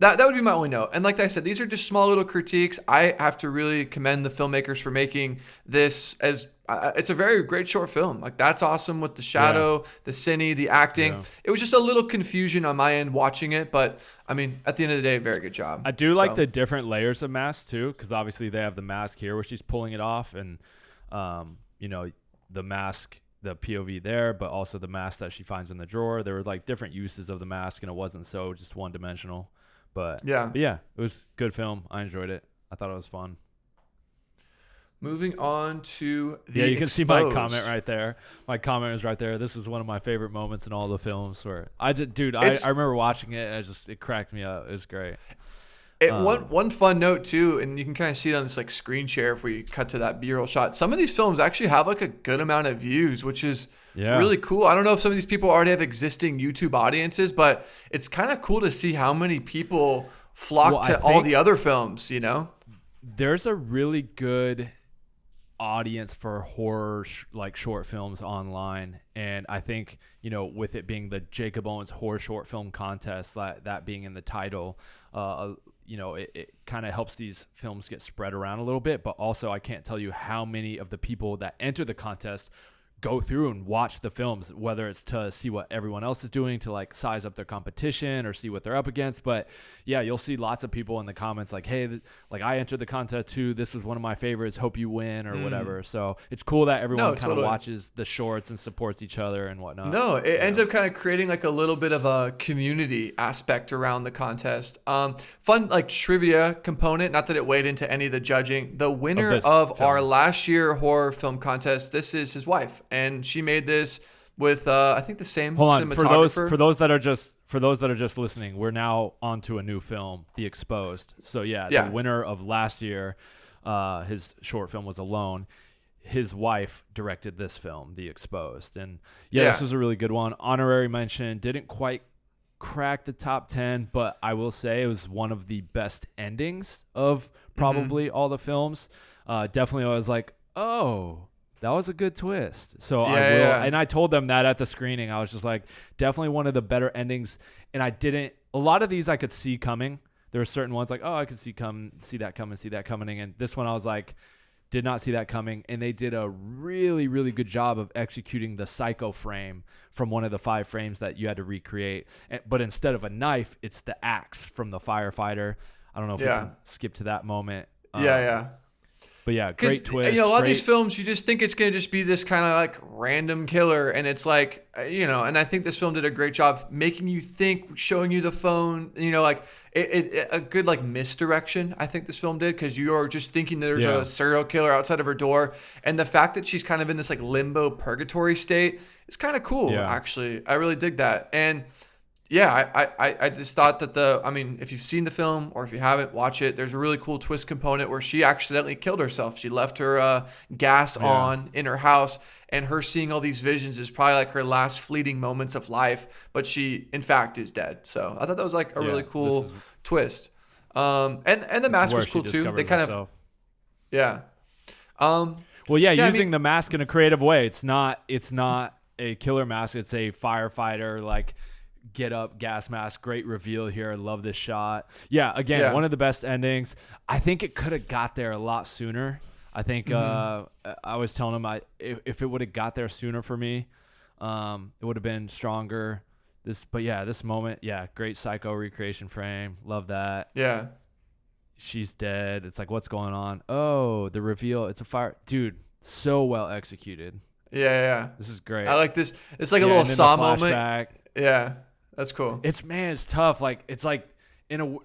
That would be my only note. And like I said, these are just small little critiques. I have to really commend the filmmakers for making this as it's a very great short film. Like, that's awesome with the shadow, the cine, the acting. Yeah. It was just a little confusion on my end watching it, but I mean, at the end of the day, very good job. I do like the different layers of mask too, because obviously they have the mask here where she's pulling it off, and the mask, the POV there, but also the mask that she finds in the drawer. There were like different uses of the mask, and it wasn't so just one dimensional. But yeah, it was a good film. I enjoyed it. I thought it was fun. Moving on to the you can see my comment right there. My comment is right there. This is one of my favorite moments in all the films where I remember watching it and it cracked me up. It was great. One fun note too, and you can kind of see it on this like screen share if we cut to that B-roll shot. Some of these films actually have like a good amount of views, which is really cool. I don't know if some of these people already have existing YouTube audiences, but it's kind of cool to see how many people flock to all the other films, There's a really good audience for horror like short films online, and I think with it being the Jakob Owens horror short film contest, that being in the title, it kind of helps these films get spread around a little bit. But also, I can't tell you how many of the people that enter the contest go through and watch the films, whether it's to see what everyone else is doing to like size up their competition or see what they're up against. But yeah, you'll see lots of people in the comments like, hey, like I entered the contest too. This was one of my favorites. Hope you win or whatever. So it's cool that everyone kind of watches the shorts and supports each other and whatnot. No, it ends up kind of creating like a little bit of a community aspect around the contest. Fun like trivia component, not that it weighed into any of the judging. The winner of our last year horror film contest, this is his wife. And she made this with I think the same Hold on, cinematographer. for those that are just listening, we're now on to a new film, The Exposed. So yeah, the winner of last year, his short film was Alone. His wife directed this film, The Exposed, and this was a really good one. Honorary mention, didn't quite crack the top 10, but I will say it was one of the best endings of probably all the films. Definitely, I was like, oh, that was a good twist. So and I told them that at the screening. I was just like, definitely one of the better endings. And a lot of these I could see coming. There were certain ones like, oh, I could see that coming. And this one I was like, did not see that coming. And they did a really, really good job of executing the psycho frame from one of the 5 frames that you had to recreate. But instead of a knife, it's the axe from the firefighter. I don't know if we can skip to that moment. But yeah, great twist. A lot of these films, you just think it's going to just be this kind of like random killer. And it's like, and I think this film did a great job making you think, showing you the phone, like a good like misdirection. I think this film did, because you are just thinking there's a serial killer outside of her door. And the fact that she's kind of in this like limbo purgatory state is kind of cool, actually. I really dig that. And I just thought that if you've seen the film or if you haven't, watch it. There's a really cool twist component where she accidentally killed herself. She left her gas on in her house, and her seeing all these visions is probably like her last fleeting moments of life, but she in fact is dead. So I thought that was like a really cool twist. And the mask was cool too. They kind of using the mask in a creative way. It's not a killer mask. It's a firefighter like get up gas mask. Great reveal here. I love this shot. One of the best endings. I think it could have got there a lot sooner. I think I was telling him if it would have got there sooner for me, it would have been stronger. This moment, great psycho recreation frame. Love that. Yeah. She's dead. It's like, what's going on? Oh, the reveal. It's a fire. Dude, so well executed. Yeah. This is great. I like this. It's like a little Saw moment. Yeah. That's cool. It's tough. Like, it's like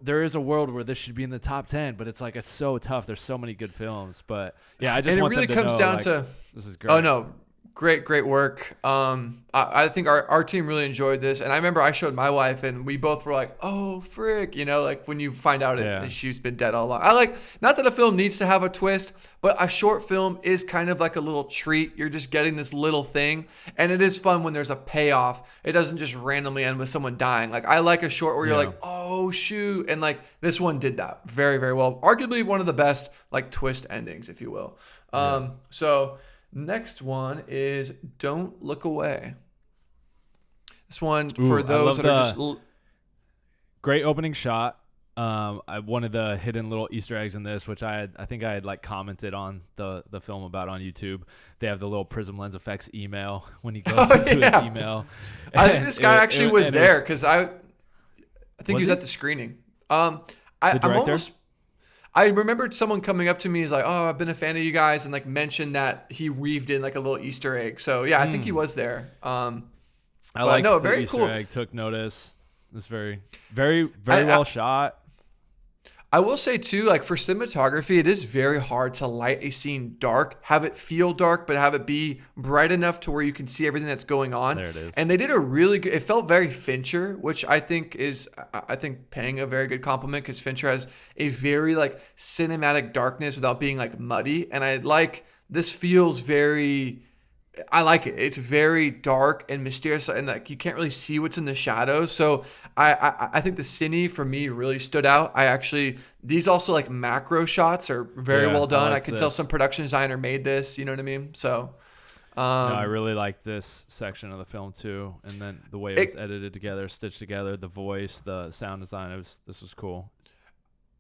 there is a world where this should be in the top 10, but it's like, it's so tough. There's so many good films, but I just want them to know. And it really comes down to, this is great. Oh no. Great work. I think our team really enjoyed this, and I remember I showed my wife, and we both were like, "Oh, frick!" Like when you find out she's been dead all along. I like, not that a film needs to have a twist, but a short film is kind of like a little treat. You're just getting this little thing, and it is fun when there's a payoff. It doesn't just randomly end with someone dying. Like, I like a short where you're like, "Oh shoot!" and like this one did that very, very well. Arguably one of the best like twist endings, if you will. So. Next one is Don't Look Away. This one, for those that are just... Great opening shot. One of the hidden little Easter eggs in this, which I think I had like commented on the film about on YouTube. They have the little prism lens effects email when he goes into his email. I think this guy actually was there, because I think he was at the screening. The director? I remembered someone coming up to me, is like, "Oh, I've been a fan of you guys," and like mentioned that he weaved in like a little Easter egg. So I think he was there. I like the very Easter egg. Took notice. It was very, very, very well shot. I will say too, like for cinematography, it is very hard to light a scene dark, have it feel dark, but have it be bright enough to where you can see everything that's going on. There it is. And they did a really good, it felt very Fincher, which I think is, paying a very good compliment, because Fincher has a very like cinematic darkness without being like muddy. And this feels very... I like it. It's very dark and mysterious, and like you can't really see what's in the shadows. So I think the cine for me really stood out. These also like macro shots are very well done. I can tell some production designer made this. You know what I mean? So I really like this section of the film too, and then the way it was edited together, stitched together, the voice, the sound design. This was cool.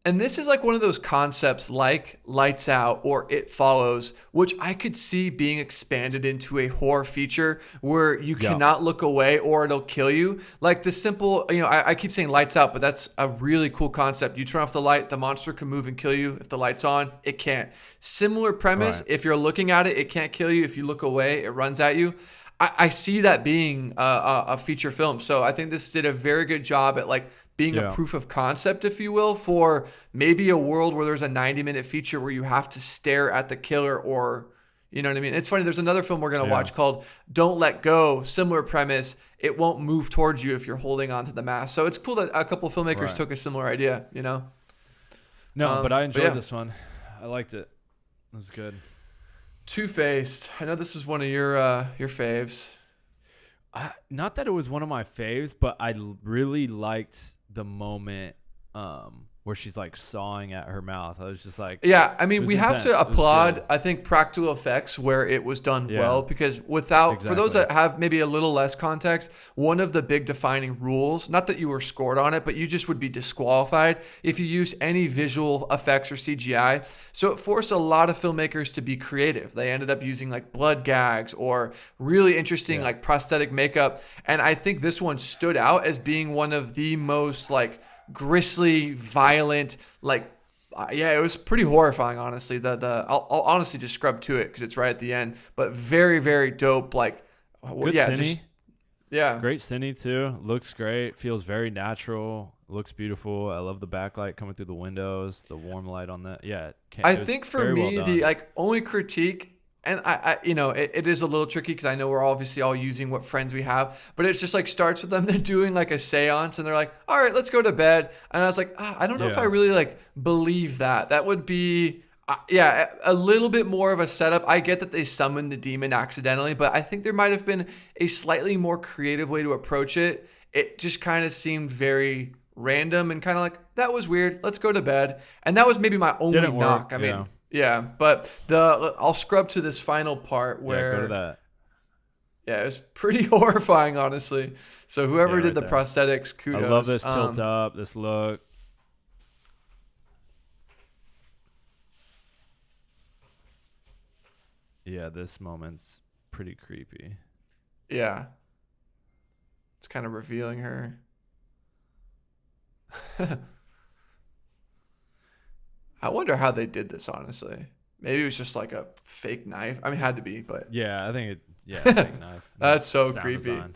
And this is like one of those concepts like Lights Out or It Follows, which I could see being expanded into a horror feature where you cannot look away or it'll kill you. Like the simple, I keep saying Lights Out, but that's a really cool concept. You turn off the light, the monster can move and kill you. If the light's on, it can't. Similar premise. Right. If you're looking at it, it can't kill you. If you look away, it runs at you. I see that being a feature film. So I think this did a very good job at like being a proof of concept, if you will, for maybe a world where there's a 90-minute feature where you have to stare at the killer or, You know what I mean? It's funny. There's another film we're going to Yeah. watch called Don't Let Go. Similar premise. It won't move towards you if you're holding onto the mask. So it's cool that a couple filmmakers Right. took a similar idea, you know? No, but I enjoyed yeah. this one. I liked it. It was good. Two-Faced. I know this is one of your faves. Not that it was one of my faves, but I really liked the moment where she's like sawing at her mouth. I was just like, Yeah, I mean, we have intense. to It was applaud, good. I think, practical effects where it was done Yeah. well, because without, for those Exactly. that have maybe a little less context, one of the big defining rules, not that you were scored on it, but you just would be disqualified if you used any visual effects or CGI. So it forced a lot of filmmakers to be creative. They ended up using like blood gags or really interesting like prosthetic makeup. And I think this one stood out as being one of the most like grisly, violent, like yeah, it was pretty horrifying, honestly. I'll honestly just scrub to it because it's right at the end, but very, very dope. Like, Good yeah, cine. yeah, Great cine too. Looks great. Feels very natural. Looks beautiful. I love the backlight coming through the windows. The warm light on that. Yeah. I it was think for very well me, done. the like only critique, and you know, it is a little tricky because I know we're obviously all using what friends we have, but it's just like starts with them. They're doing like a seance and they're like, all right, let's go to bed. And I was like, I don't know if I really like believe that. That would be, yeah, a little bit more of a setup. I get that they summoned the demon accidentally, but I think there might have been a slightly more creative way to approach it. It just kind of seemed very random and kind of like, that was weird. Let's go to bed. And that was maybe my only Didn't knock. work, I mean, yeah, but I'll scrub to this final part where go to that. yeah, it was pretty horrifying, honestly. So whoever Yeah, did the right there. prosthetics, kudos. I love this tilt up, this look. Yeah, this moment's pretty creepy. Yeah, it's kind of revealing her. I wonder how they did this, honestly. Maybe it was just like a fake knife. I mean, it had to be, but Yeah, I think fake knife. That's so Sound creepy. design.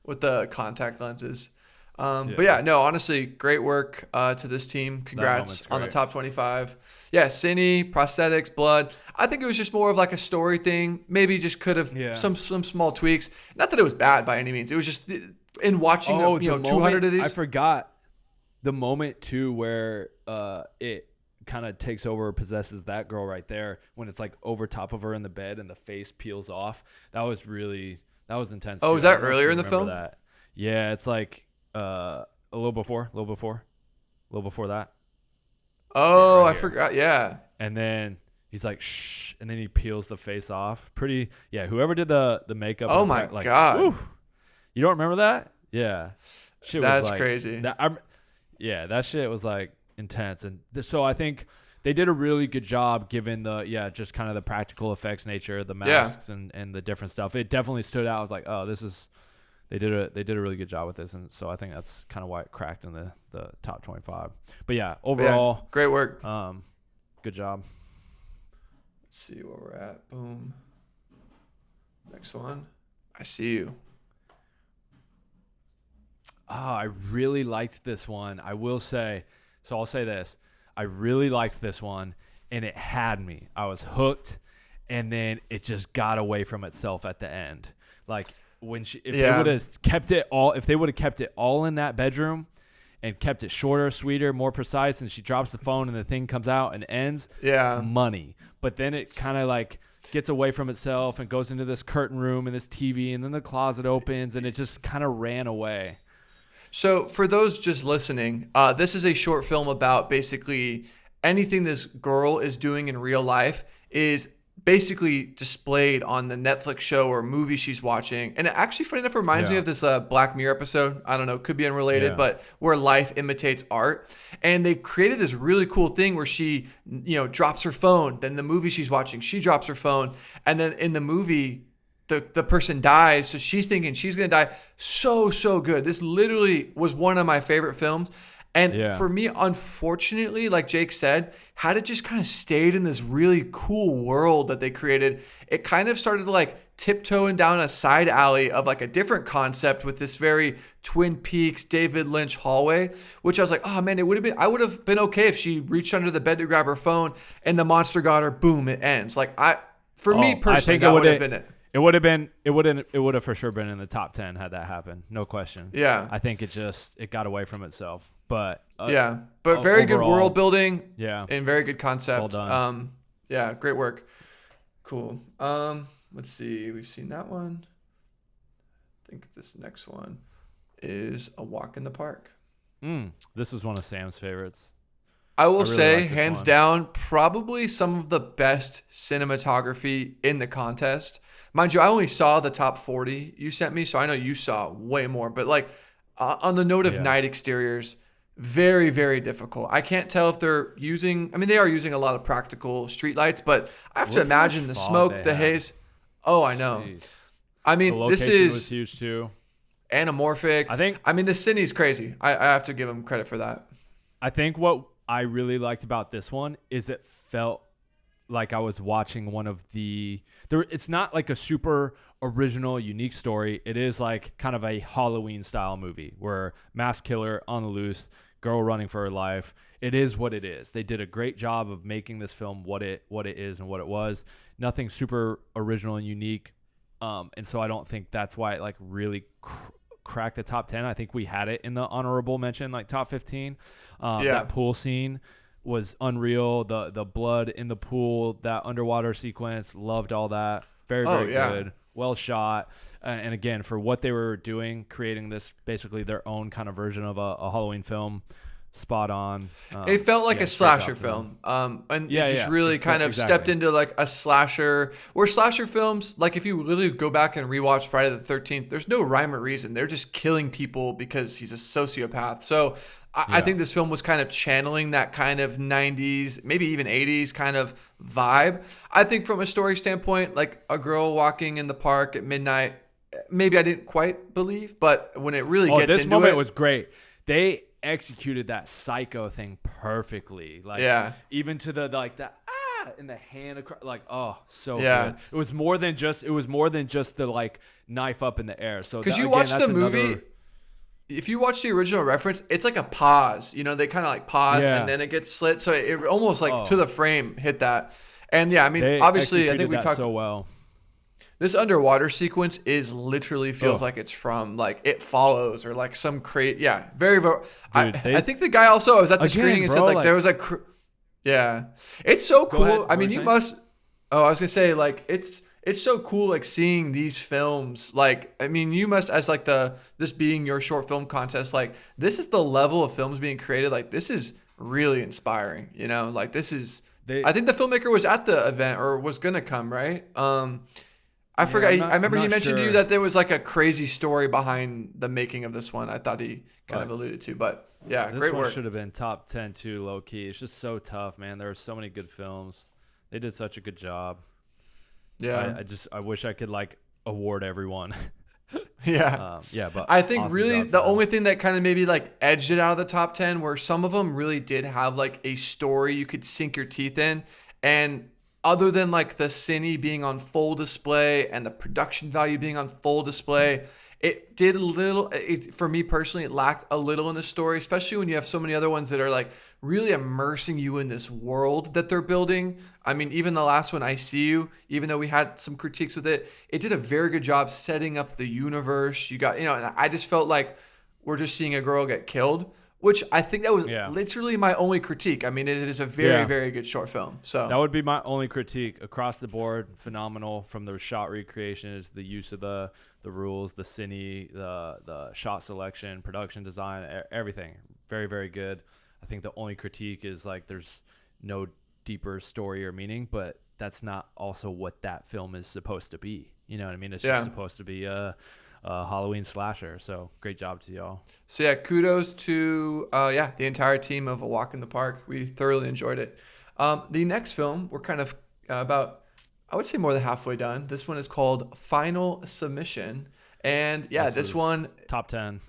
with the contact lenses. Yeah. But yeah, no, honestly, great work to this team. Congrats moment's on the great. top 25. Yeah, cine, prosthetics, blood. I think it was just more of like a story thing. Maybe just could have some small tweaks. Not that it was bad by any means. It was just in watching the 200 moment, of these. I forgot the moment too where it kind of takes over or possesses that girl right there when it's like over top of her in the bed and the face peels off. That was intense. Oh, too. was I that don't know if earlier you in the remember film? that. Yeah, it's like a little before that. Oh, right I here. forgot. Yeah. And then he's like, shh, and then he peels the face off. Pretty, yeah. Whoever did the makeup. Oh and my like, God. whew. You don't remember that? Yeah, shit was That's like, crazy. that shit was like intense, and so I think they did a really good job given the just kind of the practical effects nature, the masks and the different stuff. It definitely stood out. I was like, oh, they did a really good job with this, and so I think that's kind of why it cracked in the top 25. But yeah, overall, great work. good job. Let's see where we're at. Boom. Next one. I see you. I really liked this one. I will say, so I'll say this. I really liked this one, and it had me. I was hooked, and then it just got away from itself at the end. Like if they would have kept it all in that bedroom and kept it shorter, sweeter, more precise, and she drops the phone and the thing comes out and ends, money. But then it kind of like gets away from itself and goes into this curtain room and this TV, and then the closet opens, and it just kind of ran away. So for those just listening, this is a short film about basically anything this girl is doing in real life is basically displayed on the Netflix show or movie she's watching. And it actually, funny enough, reminds me of this Black Mirror episode. I don't know, could be unrelated, but where life imitates art. And they created this really cool thing where she, drops her phone. Then the movie she's watching, she drops her phone. And then in the movie, the person dies, so she's thinking she's gonna die. So good. This literally was one of my favorite films. And for me, unfortunately, like Jake said, had it just kind of stayed in this really cool world that they created, it kind of started to like tiptoeing down a side alley of like a different concept with this very Twin Peaks, David Lynch hallway, which I was like, oh man, I would have been okay if she reached under the bed to grab her phone and the monster got her, boom, it ends. Like For me I personally, think that would have been it. It would have for sure been in the top 10 had that happened. No question. Yeah. I think it got away from itself. But but very overall, good world building. Yeah. And very good concept. Well done. Yeah, great work. Cool. Let's see. We've seen that one. I think this next one is A Walk in the Park. This was one of Sam's favorites. I will say, hands down, probably some of the best cinematography in the contest. Mind you, I only saw the top 40 you sent me, so I know you saw way more. But like on the note of night exteriors, very, very difficult. I can't tell if they're using, I mean, they are using a lot of practical street lights, but I have to imagine the smoke, the haze. Oh, I know. Jeez. I mean, the this location is was huge too. Anamorphic. I mean, the cine's crazy. I have to give them credit for that. I think what I really liked about this one is it felt like I was watching one of it's not like a super original, unique story. It is like kind of a Halloween style movie where mass killer on the loose, girl running for her life. It is what it is. They did a great job of making this film what it is and what it was. Nothing super original and unique. And so I don't think that's why it like really cracked the top 10. I think we had it in the honorable mention, like top 15. That pool scene was unreal. The blood in the pool, that underwater sequence, loved all that. Very good. Well shot. And again, for what they were doing, creating this basically their own kind of version of a Halloween film, spot on. It felt like a slasher film. And it just really kind of stepped into like a slasher, where slasher films, like if you literally go back and rewatch Friday the 13th, there's no rhyme or reason. They're just killing people because he's a sociopath. So I think this film was kind of channeling that kind of 90s, maybe even 80s kind of vibe. I think from a story standpoint, like a girl walking in the park at midnight, maybe I didn't quite believe, but when it really gets into it. This moment was great. They executed that psycho thing perfectly. Like even to the like the in the hand like so good. It was more than just the like knife up in the air. So because you watch the movie, if you watch the original reference, it's like a pause. You know, they kind of like pause and then it gets slit, so it almost like to the frame hit that. And I mean, they obviously, I think we talked so well. This underwater sequence is literally feels like it's from like It Follows or like some very. I think the guy also was at the screening and said like there was it's so cool. Ahead, I mean, you must. Oh, I was gonna say like it's so cool like seeing these films. Like I mean, you must as like this being your short film contest. Like this is the level of films being created. Like this is really inspiring. You know, like this is. I think the filmmaker was at the event or was gonna come, right? I forgot. I remember he mentioned to you that there was like a crazy story behind the making of this one. I thought he kind of alluded to, but great work. This one should have been top 10 too, low key. It's just so tough, man. There are so many good films. They did such a good job. Yeah. I wish I could like award everyone. But I think awesome really the only thing that kind of maybe like edged it out of the top 10 where some of them really did have like a story you could sink your teeth in, and other than like the cine being on full display and the production value being on full display, it did for me personally, it lacked a little in the story, especially when you have so many other ones that are like really immersing you in this world that they're building. I mean, even the last one, I See You, even though we had some critiques with it, it did a very good job setting up the universe. You got, and I just felt like we're just seeing a girl get killed, which I think that was literally my only critique. I mean, it is a very, very good short film. So that would be my only critique across the board. Phenomenal from the shot recreation, is the use of the rules, the cine, the shot selection, production design, everything. Very, very good. I think the only critique is like there's no deeper story or meaning, but that's not also what that film is supposed to be. You know what I mean? It's just supposed to be a Halloween slasher. So great job to y'all. So kudos to the entire team of A Walk in the Park. We thoroughly enjoyed it. The next film, we're kind of about, I would say, more than halfway done. This one is called Final Submission, and this one top 10.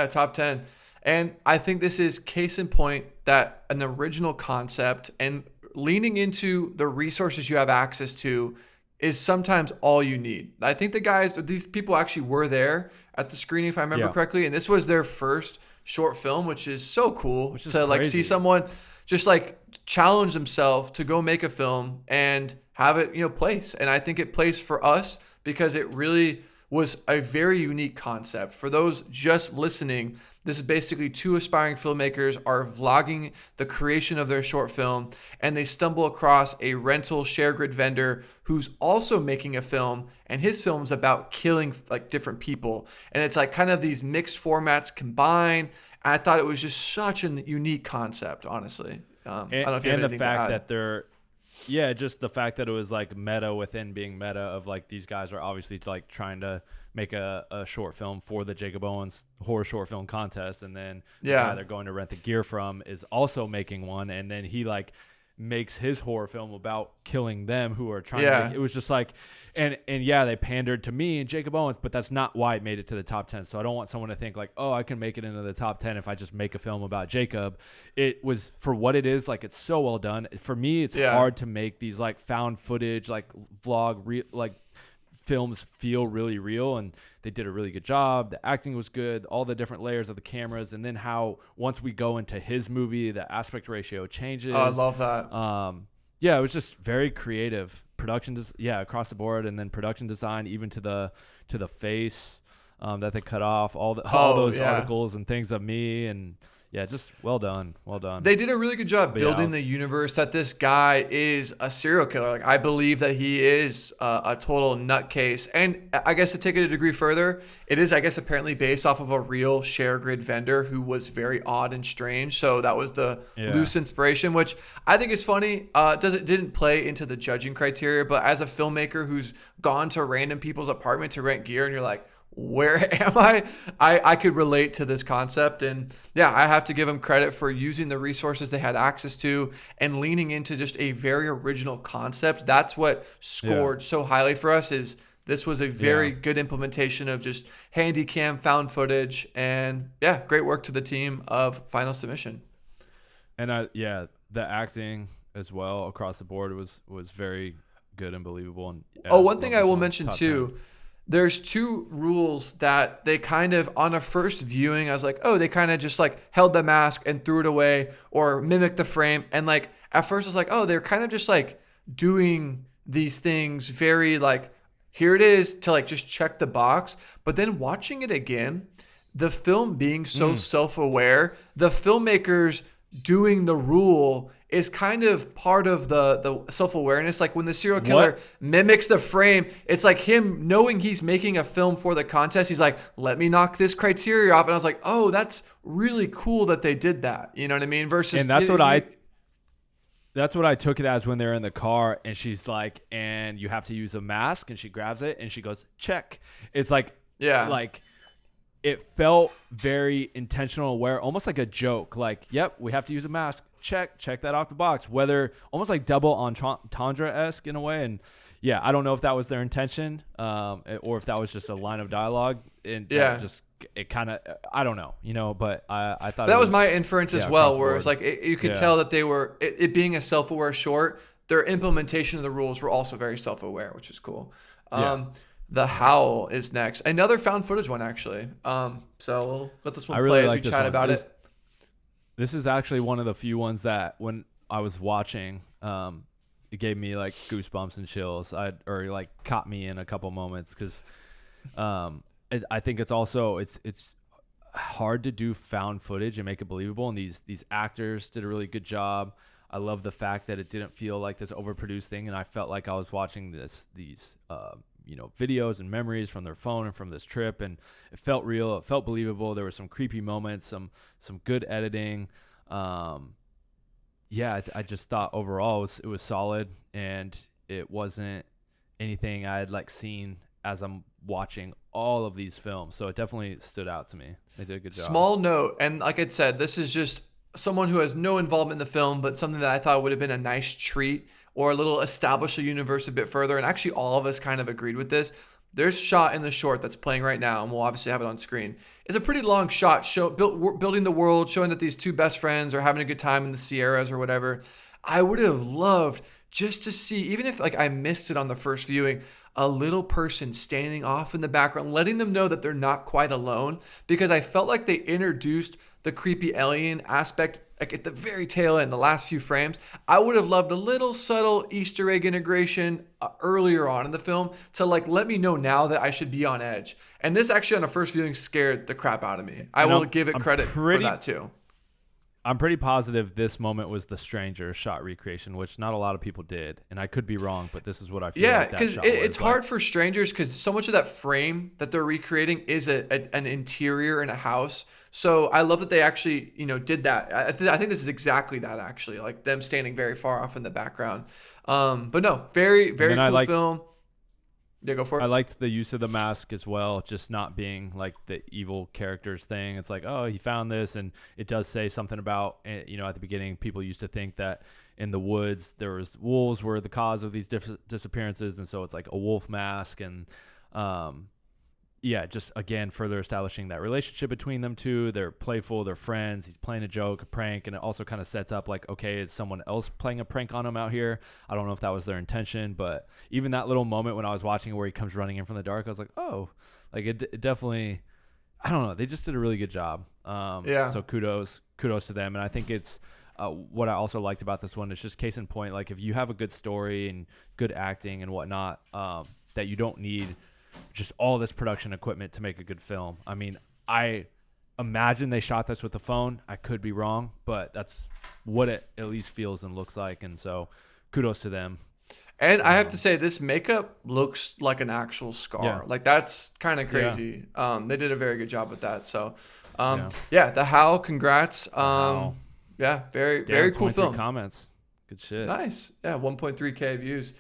Top 10. And I think this is case in point that an original concept and leaning into the resources you have access to is sometimes all you need. I think these people actually were there at the screening, if I remember correctly, and this was their first short film, which is so cool to like see someone just like challenge themselves to go make a film and have it, place. And I think it placed for us because it really was a very unique concept. For those just listening, this is basically two aspiring filmmakers are vlogging the creation of their short film, and they stumble across a rental share grid vendor who's also making a film, and his film's about killing like different people. And it's like kind of these mixed formats combined. And I thought it was just such a unique concept, honestly. I don't know if you have anything to add. Just the fact that it was like meta within being meta of like these guys are obviously like trying to make a short film for the Jakob Owens horror short film contest, and then the guy they're going to rent the gear from is also making one, and then he like makes his horror film about killing them who are trying to make, it was just like and they pandered to me and Jakob Owens, but that's not why it made it to the top 10. So I don't want someone to think like, oh, I can make it into the top 10 if I just make a film about Jakob. It was for what it is, like it's so well done. For me, it's hard to make these like found footage like vlog like films feel really real, and they did a really good job. The acting was good, all the different layers of the cameras, and then how once we go into his movie, the aspect ratio changes. Oh, I love that. It was just very creative production, across the board, and then production design, even to the face that they cut off, all those articles and things of me, and just well done. They did a really good job building the universe that this guy is a serial killer. Like I believe that he is a total nutcase. And I guess to take it a degree further, it is, I guess, apparently based off of a real share grid vendor who was very odd and strange. So that was the loose inspiration, which I think is funny. Didn't play into the judging criteria, but as a filmmaker who's gone to random people's apartment to rent gear, and you're like, where am I? I could relate to this concept, and I have to give them credit for using the resources they had access to and leaning into just a very original concept. That's what scored so highly for us. Is this was a very good implementation of just handy cam found footage, and great work to the team of Final Submission. And the acting as well across the board was very good and believable. And one thing I will mention too. 10. There's two rules that they kind of, on a first viewing, I was like, oh, they kind of just like held the mask and threw it away or mimicked the frame. And like, at first I was like, oh, they're kind of just like doing these things very like, here it is to like just check the box. But then watching it again, the film being so self-aware, the filmmakers doing the rule is kind of part of the self-awareness. Like when the serial killer mimics the frame, it's like him knowing he's making a film for the contest. He's like, let me knock this criteria off. And I was like, oh, that's really cool that they did that. You know what I mean? Versus, and that's what I took it as when they're in the car and she's like, and you have to use a mask, and she grabs it and she goes, check. It's like, like it felt very intentional, aware, almost like a joke. Like, yep, we have to use a mask. Check that off the box. Whether almost like double entendre-esque in a way. And I don't know if that was their intention, or if that was just a line of dialogue. And it kind of, I don't know, but I thought that was my inference as well, where it's like you could tell that they were it being a self-aware short. Their implementation of the rules were also very self-aware, which is cool. The Howl is next, another found footage one actually. So we'll let this one play as we chat about it. This is actually one of the few ones that when I was watching, it gave me like goosebumps and chills. Or like caught me in a couple moments because I think it's also it's hard to do found footage and make it believable. And these actors did a really good job. I love the fact that it didn't feel like this overproduced thing, and I felt like I was watching these videos and memories from their phone and from this trip, and it felt real. It felt believable. There were some creepy moments, some good editing. I just thought overall it was solid, and it wasn't anything I had like seen as I'm watching all of these films. So it definitely stood out to me. They did a good job. Small note, and like I said, this is just someone who has no involvement in the film, but something that I thought would have been a nice treat or a little establish the universe a bit further. And actually all of us kind of agreed with this. There's a shot in the short that's playing right now, and we'll obviously have it on screen. It's a pretty long shot building the world, showing that these two best friends are having a good time in the Sierras or whatever. I would have loved just to see, even if like I missed it on the first viewing, a little person standing off in the background, letting them know that they're not quite alone, because I felt like they introduced the creepy alien aspect like at the very tail end, the last few frames, I would have loved a little subtle Easter egg integration earlier on in the film to like let me know now that I should be on edge. And this actually on a first viewing scared the crap out of me. I will give it credit for that too. I'm pretty positive this moment was the Stranger shot recreation, which not a lot of people did, and I could be wrong, but this is what I feel. Yeah, like because it's hard for Strangers because so much of that frame that they're recreating is an interior in a house. So I love that they actually did that. I think this is exactly that actually, like them standing very far off in the background. But no, very very cool film. Yeah, go for it. I liked the use of the mask as well, just not being like the evil characters thing. It's like, oh, he found this, and it does say something about, at the beginning, people used to think that in the woods there was wolves were the cause of these disappearances, and so it's like a wolf mask, and just again further establishing that relationship between them two. They're playful, they're friends. He's playing a joke, a prank, and it also kind of sets up like, okay, is someone else playing a prank on him out here? I don't know if that was their intention, but even that little moment when I was watching where he comes running in from the dark, I was like, oh, like it definitely, I don't know, they just did a really good job. So kudos to them, and I think it's what I also liked about this one is just case in point, like if you have a good story and good acting and whatnot, that you don't need just all this production equipment to make a good film. I mean, I imagine they shot this with a phone. I could be wrong, but that's what it at least feels and looks like. And so kudos to them. And I have to say, this makeup looks like an actual scar. Yeah. Like that's kind of crazy. Yeah. They did a very good job with that. So The Howl, congrats. Yeah, very cool film. Comments. Good shit. Nice. Yeah, 1.3K views.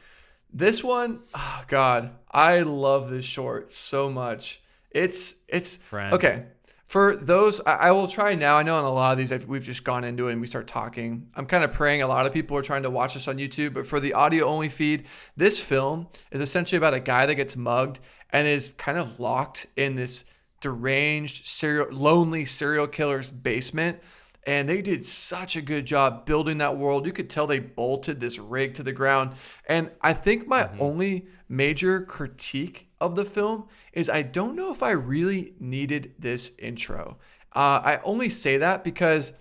This one, oh God, I love this short so much. It's Friend. Okay. For those, I will try now. I know on a lot of these, we've just gone into it and we start talking. I'm kind of praying a lot of people are trying to watch this on YouTube, but for the audio only feed, this film is essentially about a guy that gets mugged and is kind of locked in this deranged, lonely serial killer's basement. And they did such a good job building that world. You could tell they bolted this rig to the ground. And I think my only major critique of the film is I don't know if I really needed this intro. I only say that because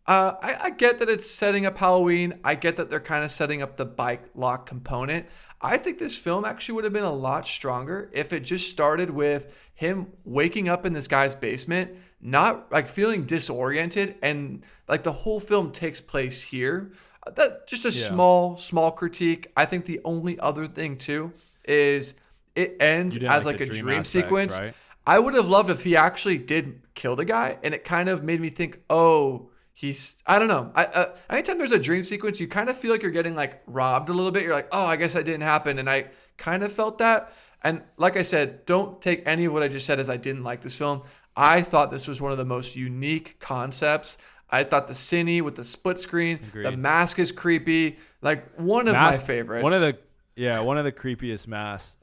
I get that it's setting up Halloween. I get that they're kind of setting up the bike lock component. I think this film actually would have been a lot stronger if it just started with him waking up in this guy's basement, not like feeling disoriented, and like the whole film takes place here. That just a small critique. I think the only other thing too is it ends as like a dream sequence. Right? I would have loved if he actually did kill the guy, and it kind of made me think, oh, I don't know. Anytime there's a dream sequence, you kind of feel like you're getting like robbed a little bit. You're like, oh, I guess that didn't happen. And I kind of felt that. And like I said, don't take any of what I just said as I didn't like this film. I thought this was one of the most unique concepts. I thought the cine with the split screen, the mask is creepy. Like one of my favorites. One of the creepiest masks.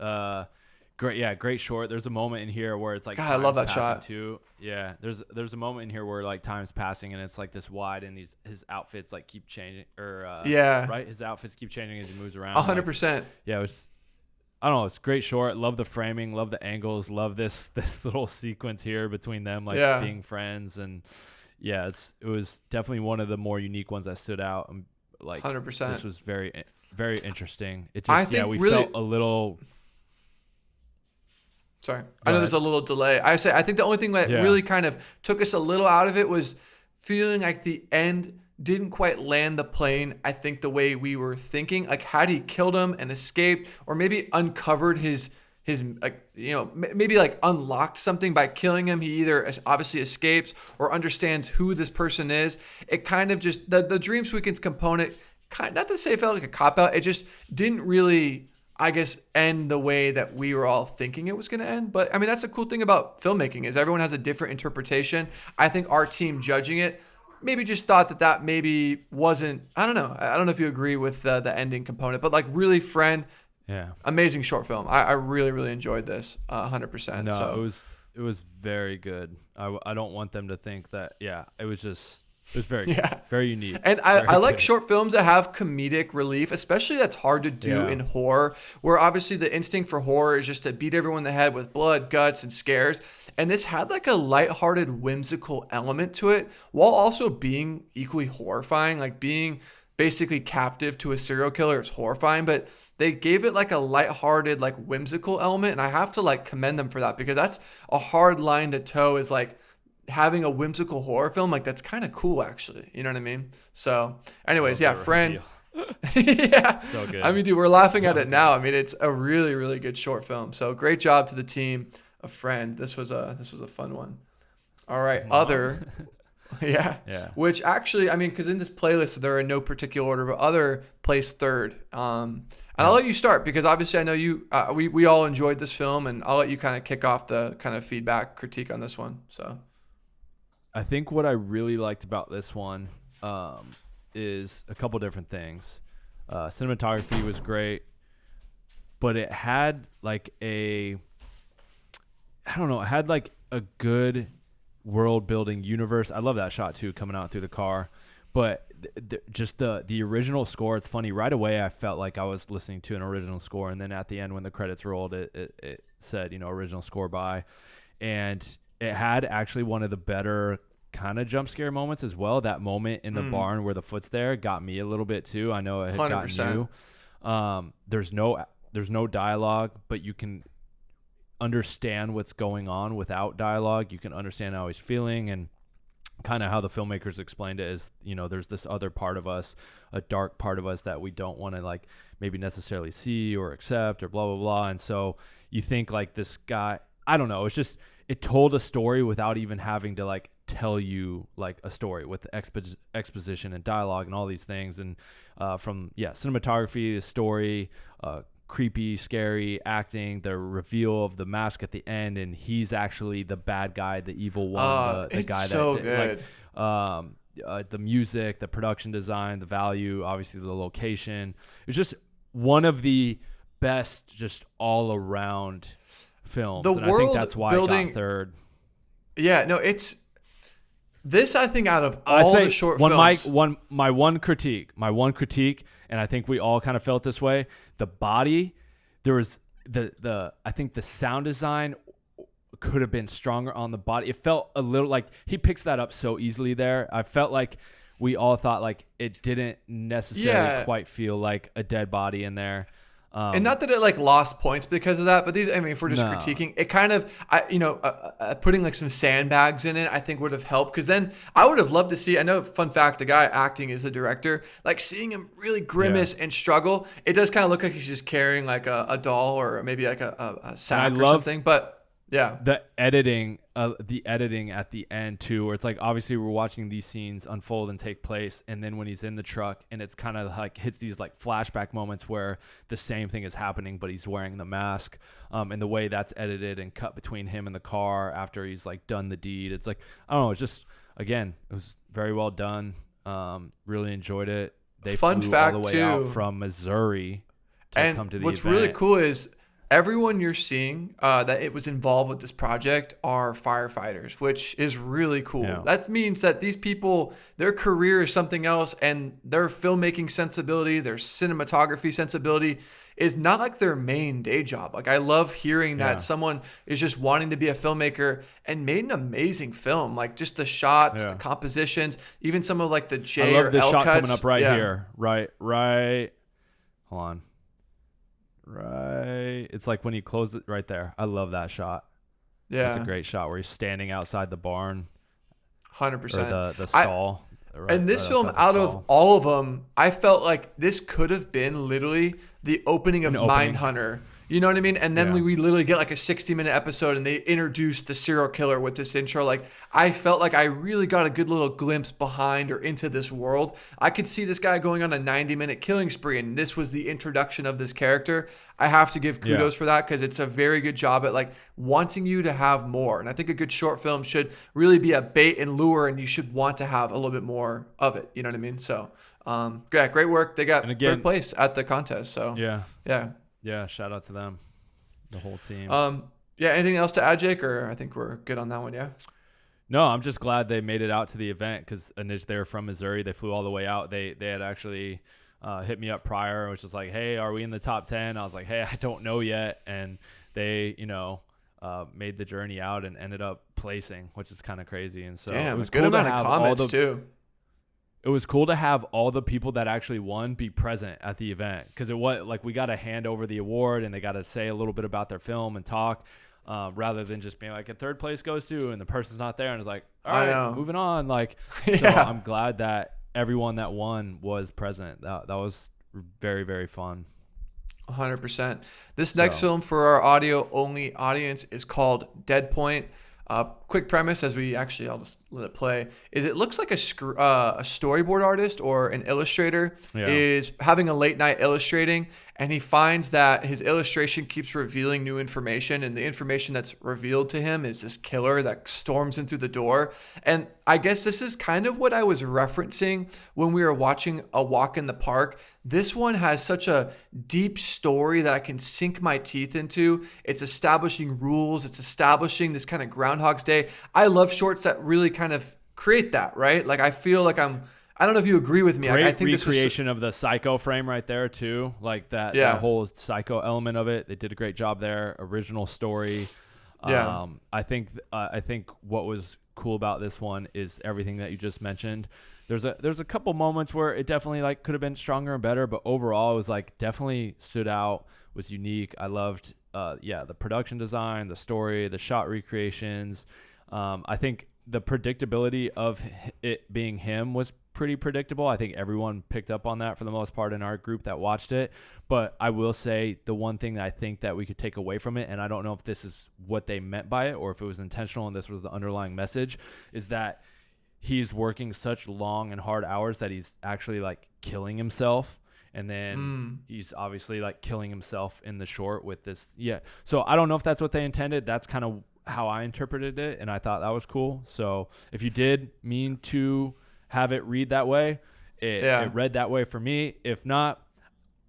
Great short. There's a moment in here where it's like, God, I love that shot too. Yeah, there's a moment in here where like time's passing and it's like this wide and his outfits like keep changing right. His outfits keep changing as he moves around. 100%. Yeah, it was. I don't know. It's great short. Love the framing. Love the angles. Love this little sequence here between them, like being friends. And yeah, it was definitely one of the more unique ones that stood out. Like 100%. This was very, very interesting. It just felt a little. Sorry, I know there's a little delay. I think the only thing that really kind of took us a little out of it was feeling like the end didn't quite land the plane, I think, the way we were thinking. Like, had he killed him and escaped, or maybe uncovered his maybe like unlocked something by killing him, he either obviously escapes or understands who this person is. It kind of just, the dream sequence component, not to say it felt like a cop-out, it just didn't really, I guess, end the way that we were all thinking it was going to end. But I mean, that's the cool thing about filmmaking is everyone has a different interpretation. I think our team judging it maybe just thought that maybe wasn't, I don't know if you agree with the ending component, but like really, friend, amazing short film. I really, really enjoyed this 100%. No, it was very good. I don't want them to think that, it was just It was very Yeah. good. Very unique. And Very I like good. short films that have comedic relief, especially that's hard to do in horror, where obviously the instinct for horror is just to beat everyone in the head with blood, guts, and scares. And this had like a lighthearted, whimsical element to it, while also being equally horrifying. Like being basically captive to a serial killer is horrifying, but they gave it like a lighthearted, like whimsical element. And I have to like commend them for that, because that's a hard line to toe, is like having a whimsical horror film. Like that's kind of cool, actually. You know what I mean? So anyways, yeah, Friend. Yeah. So good. I mean, dude, we're laughing at it now. I mean, it's a really, really good short film. So great job to the team of Friend. This was a fun one. All right. Mom. Other. Yeah. Yeah. Which actually, I mean, because in this playlist, they're in no particular order, but Other placed third. And I'll let you start, because obviously I know you, we all enjoyed this film, and I'll let you kind of kick off the kind of feedback critique on this one. So I think what I really liked about this one is a couple different things. Cinematography was great, but it had like it had like a good world building universe. I love that shot too, coming out through the car. But just the original score, it's funny, right away I felt like I was listening to an original score, and then at the end when the credits rolled, it said, original score by. And it had actually one of the better kind of jump scare moments as well. That moment in the barn where the foot's there got me a little bit too. I know it had 100%. gotten you. There's no dialogue, but you can understand what's going on without dialogue. You can understand how he's feeling, and kind of how the filmmakers explained it is, there's this other part of us, a dark part of us that we don't want to like maybe necessarily see or accept or blah, blah, blah. And so you think like this guy, I don't know, it told a story without even having to like tell you like a story, with exposition and dialogue and all these things. And cinematography, the story, creepy, scary acting, the reveal of the mask at the end, and he's actually the bad guy, the evil one, the guy so that good. Like the music, the production design, the value, obviously the location. It's just one of the best, just all around films. The and I think that's why it got third. Yeah, no, it's this. I think out of all the short films, my one critique, and I think we all kind of felt this way. The body, there was I think the sound design could have been stronger on the body. It felt a little like he picks that up so easily there. I felt like we all thought like it didn't necessarily quite feel like a dead body in there. And not that it like lost points because of that, but these, I mean, if we're just critiquing, it kind of, putting like some sandbags in it, I think would have helped. Because then I would have loved to see, I know, fun fact, the guy acting is the director, like seeing him really grimace and struggle. It does kind of look like he's just carrying like a doll or maybe like a sack or something. But yeah, the editing at the end too, where it's like obviously we're watching these scenes unfold and take place, and then when he's in the truck and it's kind of like hits these like flashback moments where the same thing is happening but he's wearing the mask, and the way that's edited and cut between him and the car after he's like done the deed, it's like, I don't know, it's just, again, it was very well done. Really enjoyed it. They flew all the way out from Missouri to come to the event. What's really cool is everyone you're seeing that it was involved with this project are firefighters, which is really cool. Yeah. That means that these people, their career is something else, and their filmmaking sensibility, their cinematography sensibility is not like their main day job. Like, I love hearing that someone is just wanting to be a filmmaker and made an amazing film. Like, just the shots, the compositions, even some of like the J or L cuts. I love this shot coming up right here. Right. Hold on. Right, it's like when you close it right there. I love that shot. Yeah, it's a great shot where he's standing outside the barn, 100%. The stall. And this film, out of all of them, I felt like this could have been literally the opening of Mindhunter. You know what I mean? And then we literally get like a 60-minute episode, and they introduce the serial killer with this intro. Like, I felt like I really got a good little glimpse behind or into this world. I could see this guy going on a 90-minute killing spree, and this was the introduction of this character. I have to give kudos for that, because it's a very good job at like wanting you to have more. And I think a good short film should really be a bait and lure, and you should want to have a little bit more of it. You know what I mean? So, great work. They got third place at the contest. So yeah, shout out to them, the whole team. Anything else to add, Jake, or I think we're good on that one, yeah? No, I'm just glad they made it out to the event because they're from Missouri. They flew all the way out. They had actually hit me up prior, which was like, hey, are we in the top 10? I was like, hey, I don't know yet. And they, made the journey out and ended up placing, which is kind of crazy. And so Damn, it was a good cool to amount of have comments too. It was cool to have all the people that actually won be present at the event because it was like we got to hand over the award and they got to say a little bit about their film and talk rather than just being like a third place goes to and the person's not there and it's like, all right, moving on. Like, so I'm glad that everyone that won was present. That was very, very fun. 100%. This next film for our audio only audience is called Dead Point. Quick premise, I'll just let it play, is it looks like a storyboard artist or an illustrator is having a late night illustrating, and he finds that his illustration keeps revealing new information, and the information that's revealed to him is this killer that storms in through the door. And I guess this is kind of what I was referencing when we were watching A Walk in the Park. This one has such a deep story that I can sink my teeth into. It's establishing rules. It's establishing this kind of Groundhog's Day. I love shorts that really kind of create that, right? Like I feel like I don't know if you agree with me. Great I think recreation of the Psycho frame right there too. Like that whole Psycho element of it. They did a great job there. Original story. Yeah. I think what was cool about this one is everything that you just mentioned. There's a couple moments where it definitely like could have been stronger and better, but overall it was like definitely stood out, was unique. I loved the production design, the story, the shot recreations. I think the predictability of it being him was pretty predictable. I think everyone picked up on that for the most part in our group that watched it. But I will say the one thing that I think that we could take away from it, and I don't know if this is what they meant by it or if it was intentional and this was the underlying message, is that he's working such long and hard hours that he's actually like killing himself. And then he's obviously like killing himself in the short with this. Yeah. So I don't know if that's what they intended. That's kind of how I interpreted it. And I thought that was cool. So if you did mean to have it read that way, it read that way for me. If not,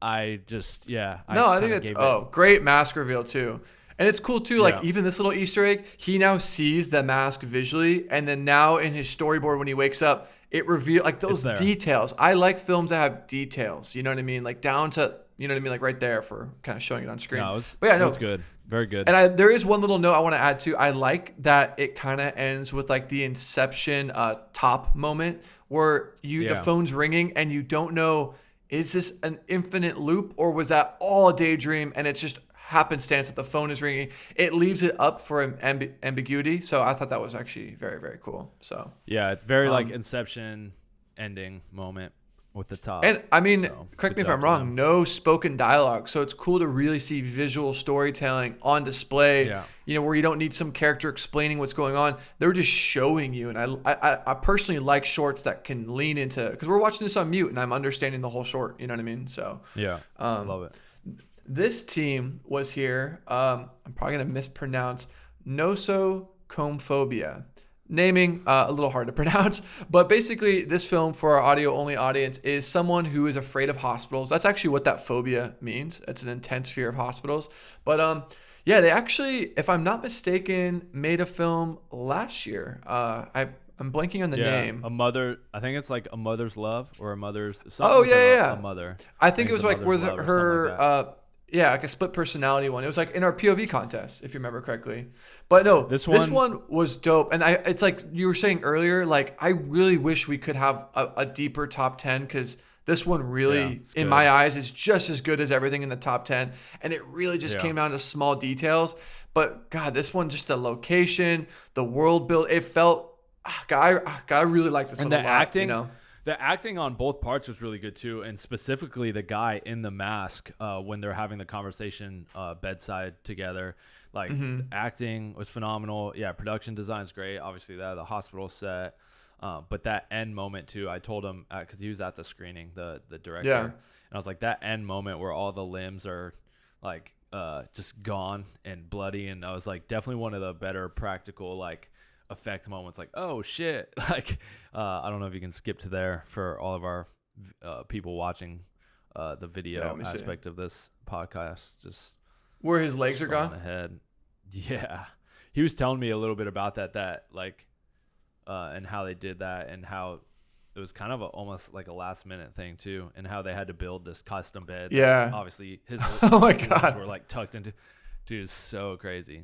I just, I think it's, great mask reveal too. And it's cool too, like even this little Easter egg, he now sees the mask visually, and then now in his storyboard when he wakes up, it reveals like those details. I like films that have details, you know what I mean? Like down to, you know what I mean? Like right there for kind of showing it on screen. No, it was good. Very good. And there is one little note I want to add too. I like that it kind of ends with like the Inception top moment where the phone's ringing and you don't know, is this an infinite loop or was that all a daydream and it's just happenstance that the phone is ringing. It leaves it up for ambiguity. So I thought that was actually very, very cool. So yeah, it's very like Inception ending moment with the top. And I mean, correct me if I'm wrong, no spoken dialogue. So it's cool to really see visual storytelling on display, where you don't need some character explaining what's going on. They're just showing you. And I personally like shorts that can lean into, because we're watching this on mute and I'm understanding the whole short. You know what I mean? So love it. This team was here. I'm probably going to mispronounce nosocomophobia. Naming a little hard to pronounce, but basically this film for our audio only audience is someone who is afraid of hospitals. That's actually what that phobia means. It's an intense fear of hospitals. But they actually, if I'm not mistaken, made a film last year. I'm blanking on the name. A mother. I think it's like A Mother's Love or A Mother's. A mother. I think it was like with her. Like a split personality one. It was like in our POV contest, if you remember correctly. But no, this one was dope. And it's like you were saying earlier, like I really wish we could have a deeper top 10 because this one really, in my eyes, is just as good as everything in the top 10. And it really just came down to small details. But God, this one, just the location, the world build, it felt, God, I really like this one a lot. Acting, the acting on both parts was really good too, and specifically the guy in the mask when they're having the conversation bedside together. Like the acting was phenomenal. Yeah, production design's great. Obviously, the hospital set, but that end moment too. I told him because he was at the screening, the director, and I was like, that end moment where all the limbs are like just gone and bloody, and I was like, definitely one of the better practical like effect moments, like oh shit. Like I don't know if you can skip to there for all of our people watching the video aspect of this podcast, just where his legs are gone ahead. He was telling me a little bit about that like and how they did that, and how it was kind of almost like a last minute thing too, and how they had to build this custom bed. Yeah. Obviously his oh my limbs God. were like tucked into. Dude, it's so crazy.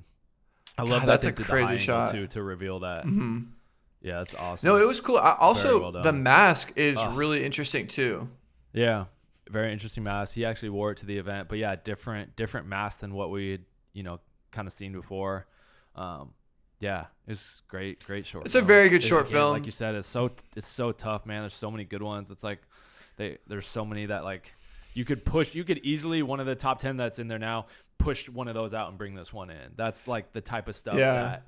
I God, love that that's they a did crazy the high shot. angle too to reveal that. Mm-hmm. Yeah, it's awesome. No, it was cool. Also, well done. the mask is really interesting too. Yeah, very interesting mask. He actually wore it to the event, but yeah, different mask than what we had, kind of seen before. Yeah, it's great short. It's film. a very good short film. Like you said, it's so tough, man. There's so many good ones. It's like there's so many that like you could easily, one of the top 10 that's in there now, push one of those out and bring this one in. That's like the type of stuff that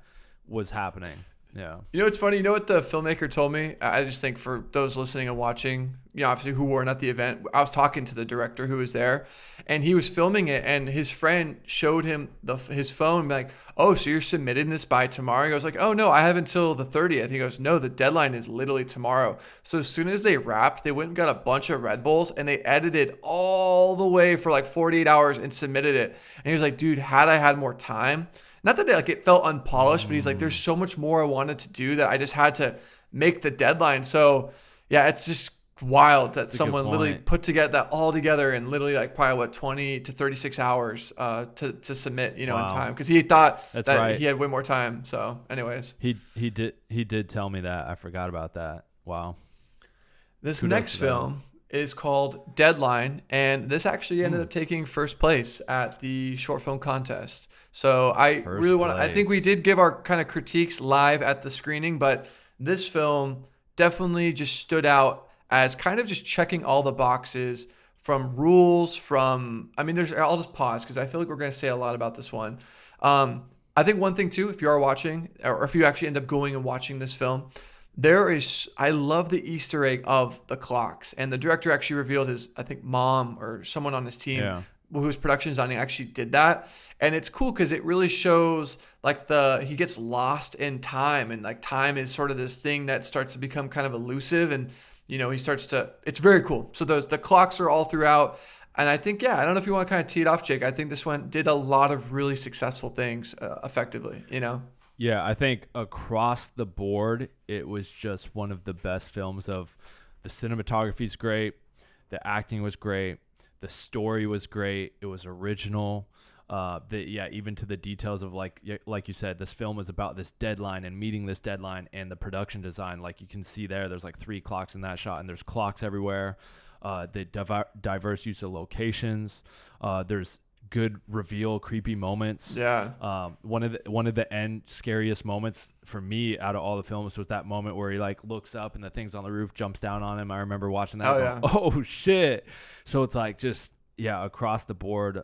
was happening. Yeah. It's funny. You know what the filmmaker told me? I just think for those listening and watching, obviously who weren't at the event, I was talking to the director who was there, and he was filming it, and his friend showed him his phone, like, oh, so you're submitting this by tomorrow? He goes like, oh no, I have until the 30th. He goes, no, the deadline is literally tomorrow. So as soon as they wrapped, they went and got a bunch of Red Bulls, and they edited all the way for like 48 hours and submitted it. And he was like, dude, had I had more time, not that it felt unpolished, but he's like, there's so much more I wanted to do that I just had to make the deadline. So yeah, it's just wild that someone literally put that all together in literally like probably 20 to 36 hours to submit, in time. Cause he thought he had way more time. So anyways, he did tell me that. I forgot about that. Wow. This next film is called Deadline, and this actually ended up taking first place at the short film contest. So I think we did give our kind of critiques live at the screening, but this film definitely just stood out as kind of just checking all the boxes from rules, I'll just pause because I feel like we're going to say a lot about this one. I think one thing too, if you are watching, or if you actually end up going and watching this film, I love the Easter egg of the clocks, and the director actually revealed his, I think, mom or someone on his team who was production designing actually did that. And it's cool because it really shows like he gets lost in time, and like time is sort of this thing that starts to become kind of elusive, and it's very cool. So the clocks are all throughout. And I think, I don't know if you want to kind of tee it off, Jake. I think this one did a lot of really successful things effectively, Yeah, I think across the board, it was just one of the best films. Of the cinematography's great, the acting was great, the story was great, it was original. Even to the details of like you said, this film is about this deadline and meeting this deadline, and the production design, like you can see there's like 3 clocks in that shot, and there's clocks everywhere. The diverse use of locations. There's good reveal, creepy moments. One of the end scariest moments for me out of all the films was that moment where he like looks up and the thing's on the roof jumps down on him. I remember watching that. Oh shit. So it's like just across the board,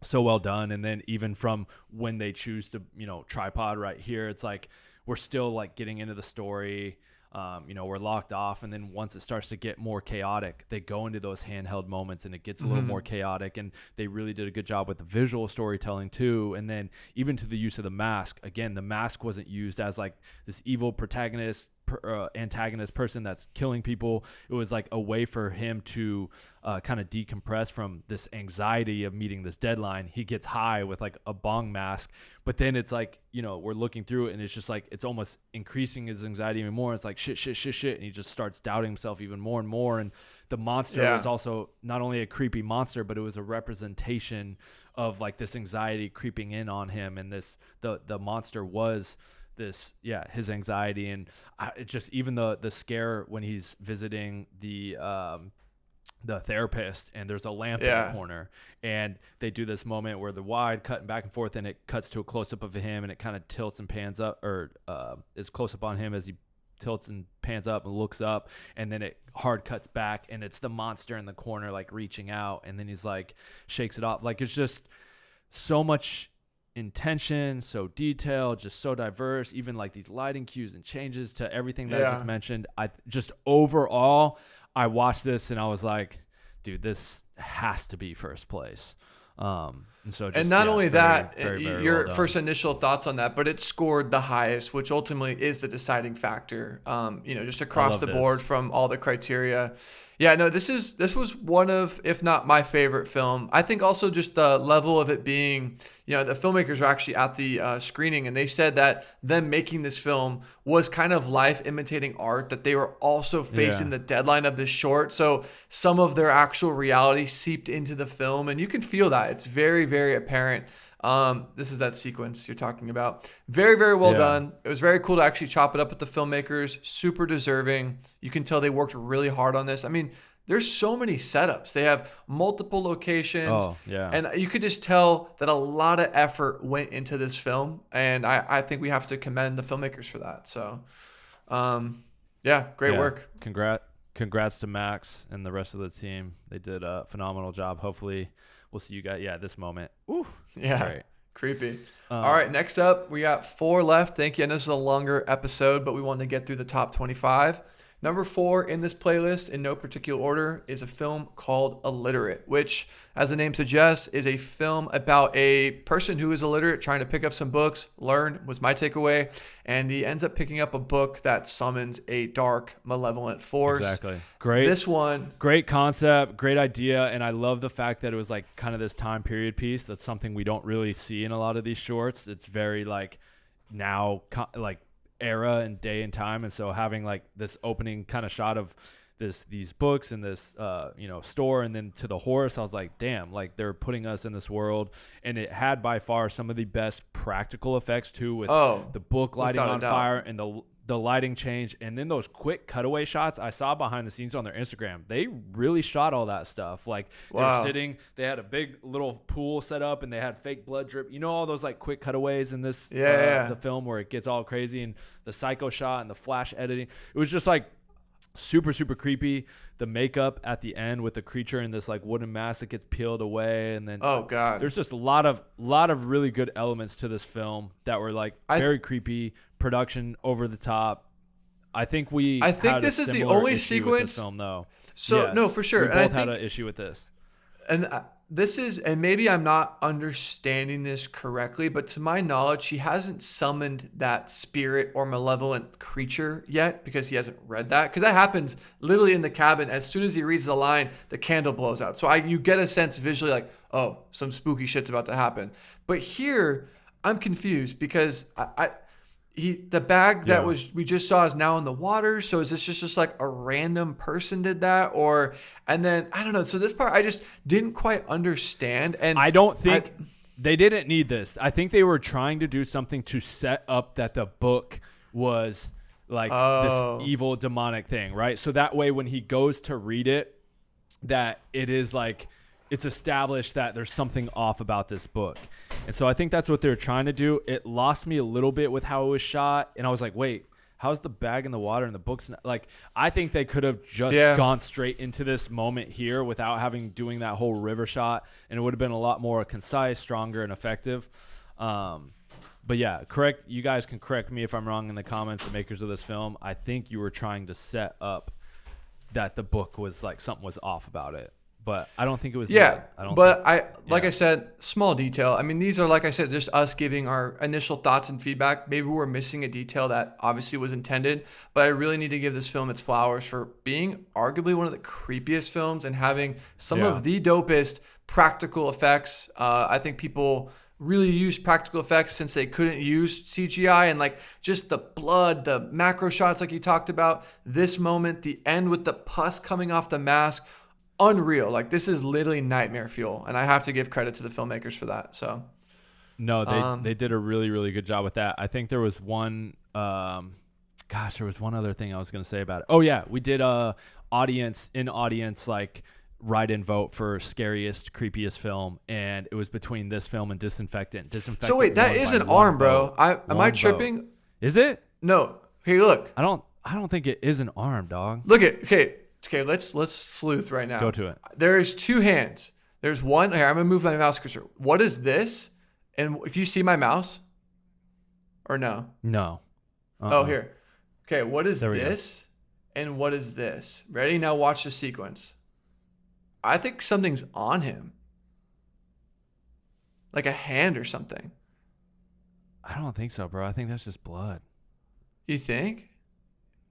so well done. And then even from when they choose to tripod right here, it's like we're still like getting into the story. We're locked off, and then once it starts to get more chaotic, they go into those handheld moments, and it gets a little more chaotic. And they really did a good job with the visual storytelling too. And then even to the use of the mask. Again, the mask wasn't used as like this evil protagonist, antagonist person that's killing people. It was like a way for him to kind of decompress from this anxiety of meeting this deadline. He gets high with like a bong mask, but then it's like, we're looking through it, and it's just like, it's almost increasing his anxiety even more. It's like shit. And he just starts doubting himself even more and more. And the monster was also not only a creepy monster, but it was a representation of like this anxiety creeping in on him. And the monster was this, his anxiety. And it just, even the scare when he's visiting the therapist, and there's a lamp in the corner, and they do this moment where the wide cutting back and forth, and it cuts to a close-up of him, and it kind of tilts and pans up, or is close up on him as he tilts and pans up and looks up, and then it hard cuts back, and it's the monster in the corner like reaching out, and then he's like shakes it off. Like, it's just so much intention, so detailed, just so diverse. Even like these lighting cues and changes to everything that I just mentioned. Overall, I watched this and I was like, dude, this has to be first place. And not only that, your first initial thoughts on that, but it scored the highest, which ultimately is the deciding factor. Just across the board from all the criteria. Yeah, no, this was one of, if not my favorite film. I think also just the level of it being, the filmmakers were actually at the screening, and they said that them making this film was kind of life imitating art, that they were also facing Yeah. the deadline of this short. So some of their actual reality seeped into the film, and you can feel that. It's very, very apparent. This is that sequence you're talking about. Very, very well Yeah. done. It was very cool to actually chop it up with the filmmakers. Super deserving. You can tell they worked really hard on this. I mean, there's so many setups. They have multiple locations. Oh, yeah. And you could just tell that a lot of effort went into this film. And I think we have to commend the filmmakers for that. So, yeah, great work. Congrats to Max and the rest of the team. They did a phenomenal job. Hopefully we'll see you guys. Yeah, this moment. Ooh, yeah, great. Creepy. All right, next up, we got 4 left. Thank you. And this is a longer episode, but we wanted to get through the top 25. Number 4 in this playlist, in no particular order, is a film called Illiterate, which, as the name suggests, is a film about a person who is illiterate trying to pick up some books. Learn was my takeaway. And he ends up picking up a book that summons a dark, malevolent force. Exactly. Great concept, great idea. And I love the fact that it was like kind of this time period piece. That's something we don't really see in a lot of these shorts. It's very like now, like era and day and time, and so having like this opening kind of shot of these books and this store, and then to the horse, I was like, damn, like they're putting us in this world. And it had by far some of the best practical effects too, with the book lighting on fire and the lighting change, and then those quick cutaway shots I saw behind the scenes on their Instagram. They really shot all that stuff. Like they were sitting, they had a big little pool set up, and they had fake blood drip. All those like quick cutaways in this the film where it gets all crazy, and the psycho shot and the flash editing. It was just like super, super creepy. The makeup at the end with the creature in this like wooden mask that gets peeled away, and then there's just a lot of really good elements to this film that were like very creepy. Production over the top. I think this is the only sequence with this film, though. So yes, no, for sure. We both had an issue with this. And and maybe I'm not understanding this correctly, but to my knowledge, he hasn't summoned that spirit or malevolent creature yet, because he hasn't read that. Because that happens literally in the cabin. As soon as he reads the line, the candle blows out. So you get a sense visually like, oh, some spooky shit's about to happen. But here, I'm confused because the bag that we just saw is now in the water. So is this just like a random person did that? And then I don't know. So this part I just didn't quite understand. And I don't think they didn't need this. I think they were trying to do something to set up that the book was like this evil demonic thing, right? So that way when he goes to read it, that it is like, it's established that there's something off about this book. And so I think that's what they're trying to do. It lost me a little bit with how it was shot. And I was like, wait, how's the bag in the water and the books? Like, I think they could have just gone straight into this moment here without doing that whole river shot. And it would have been a lot more concise, stronger, and effective. But yeah, you guys can correct me if I'm wrong in the comments, the makers of this film. I think you were trying to set up that the book was like, something was off about it. But I don't think it was. I said, small detail. I mean, these are, like I said, just us giving our initial thoughts and feedback. Maybe we're missing a detail that obviously was intended, but I really need to give this film its flowers for being arguably one of the creepiest films and having some of the dopest practical effects. I think people really used practical effects since they couldn't use CGI, and like just the blood, the macro shots like you talked about, this moment, the end with the pus coming off the mask. Unreal. Like, this is literally nightmare fuel, and I have to give credit to the filmmakers for that. So no, they did a really, really good job with that. I think there was one there was one other thing I was going to say about it. Oh yeah, we did audience like write-in vote for scariest, creepiest film, and it was between this film and Disinfectant. So wait, that is an arm, bro. Am I tripping? Vote. Is it? No. Hey, look. I don't think it is an arm, dog. Look at Okay, let's sleuth right now. Go to it. There's 2 hands. There's one here. I'm gonna move my mouse cursor. What is this? And can you see my mouse? Or no? No. Oh, here. Okay, what is this? And what is this? Ready? Now watch the sequence. I think something's on him. Like a hand or something. I don't think so, bro. I think that's just blood. You think?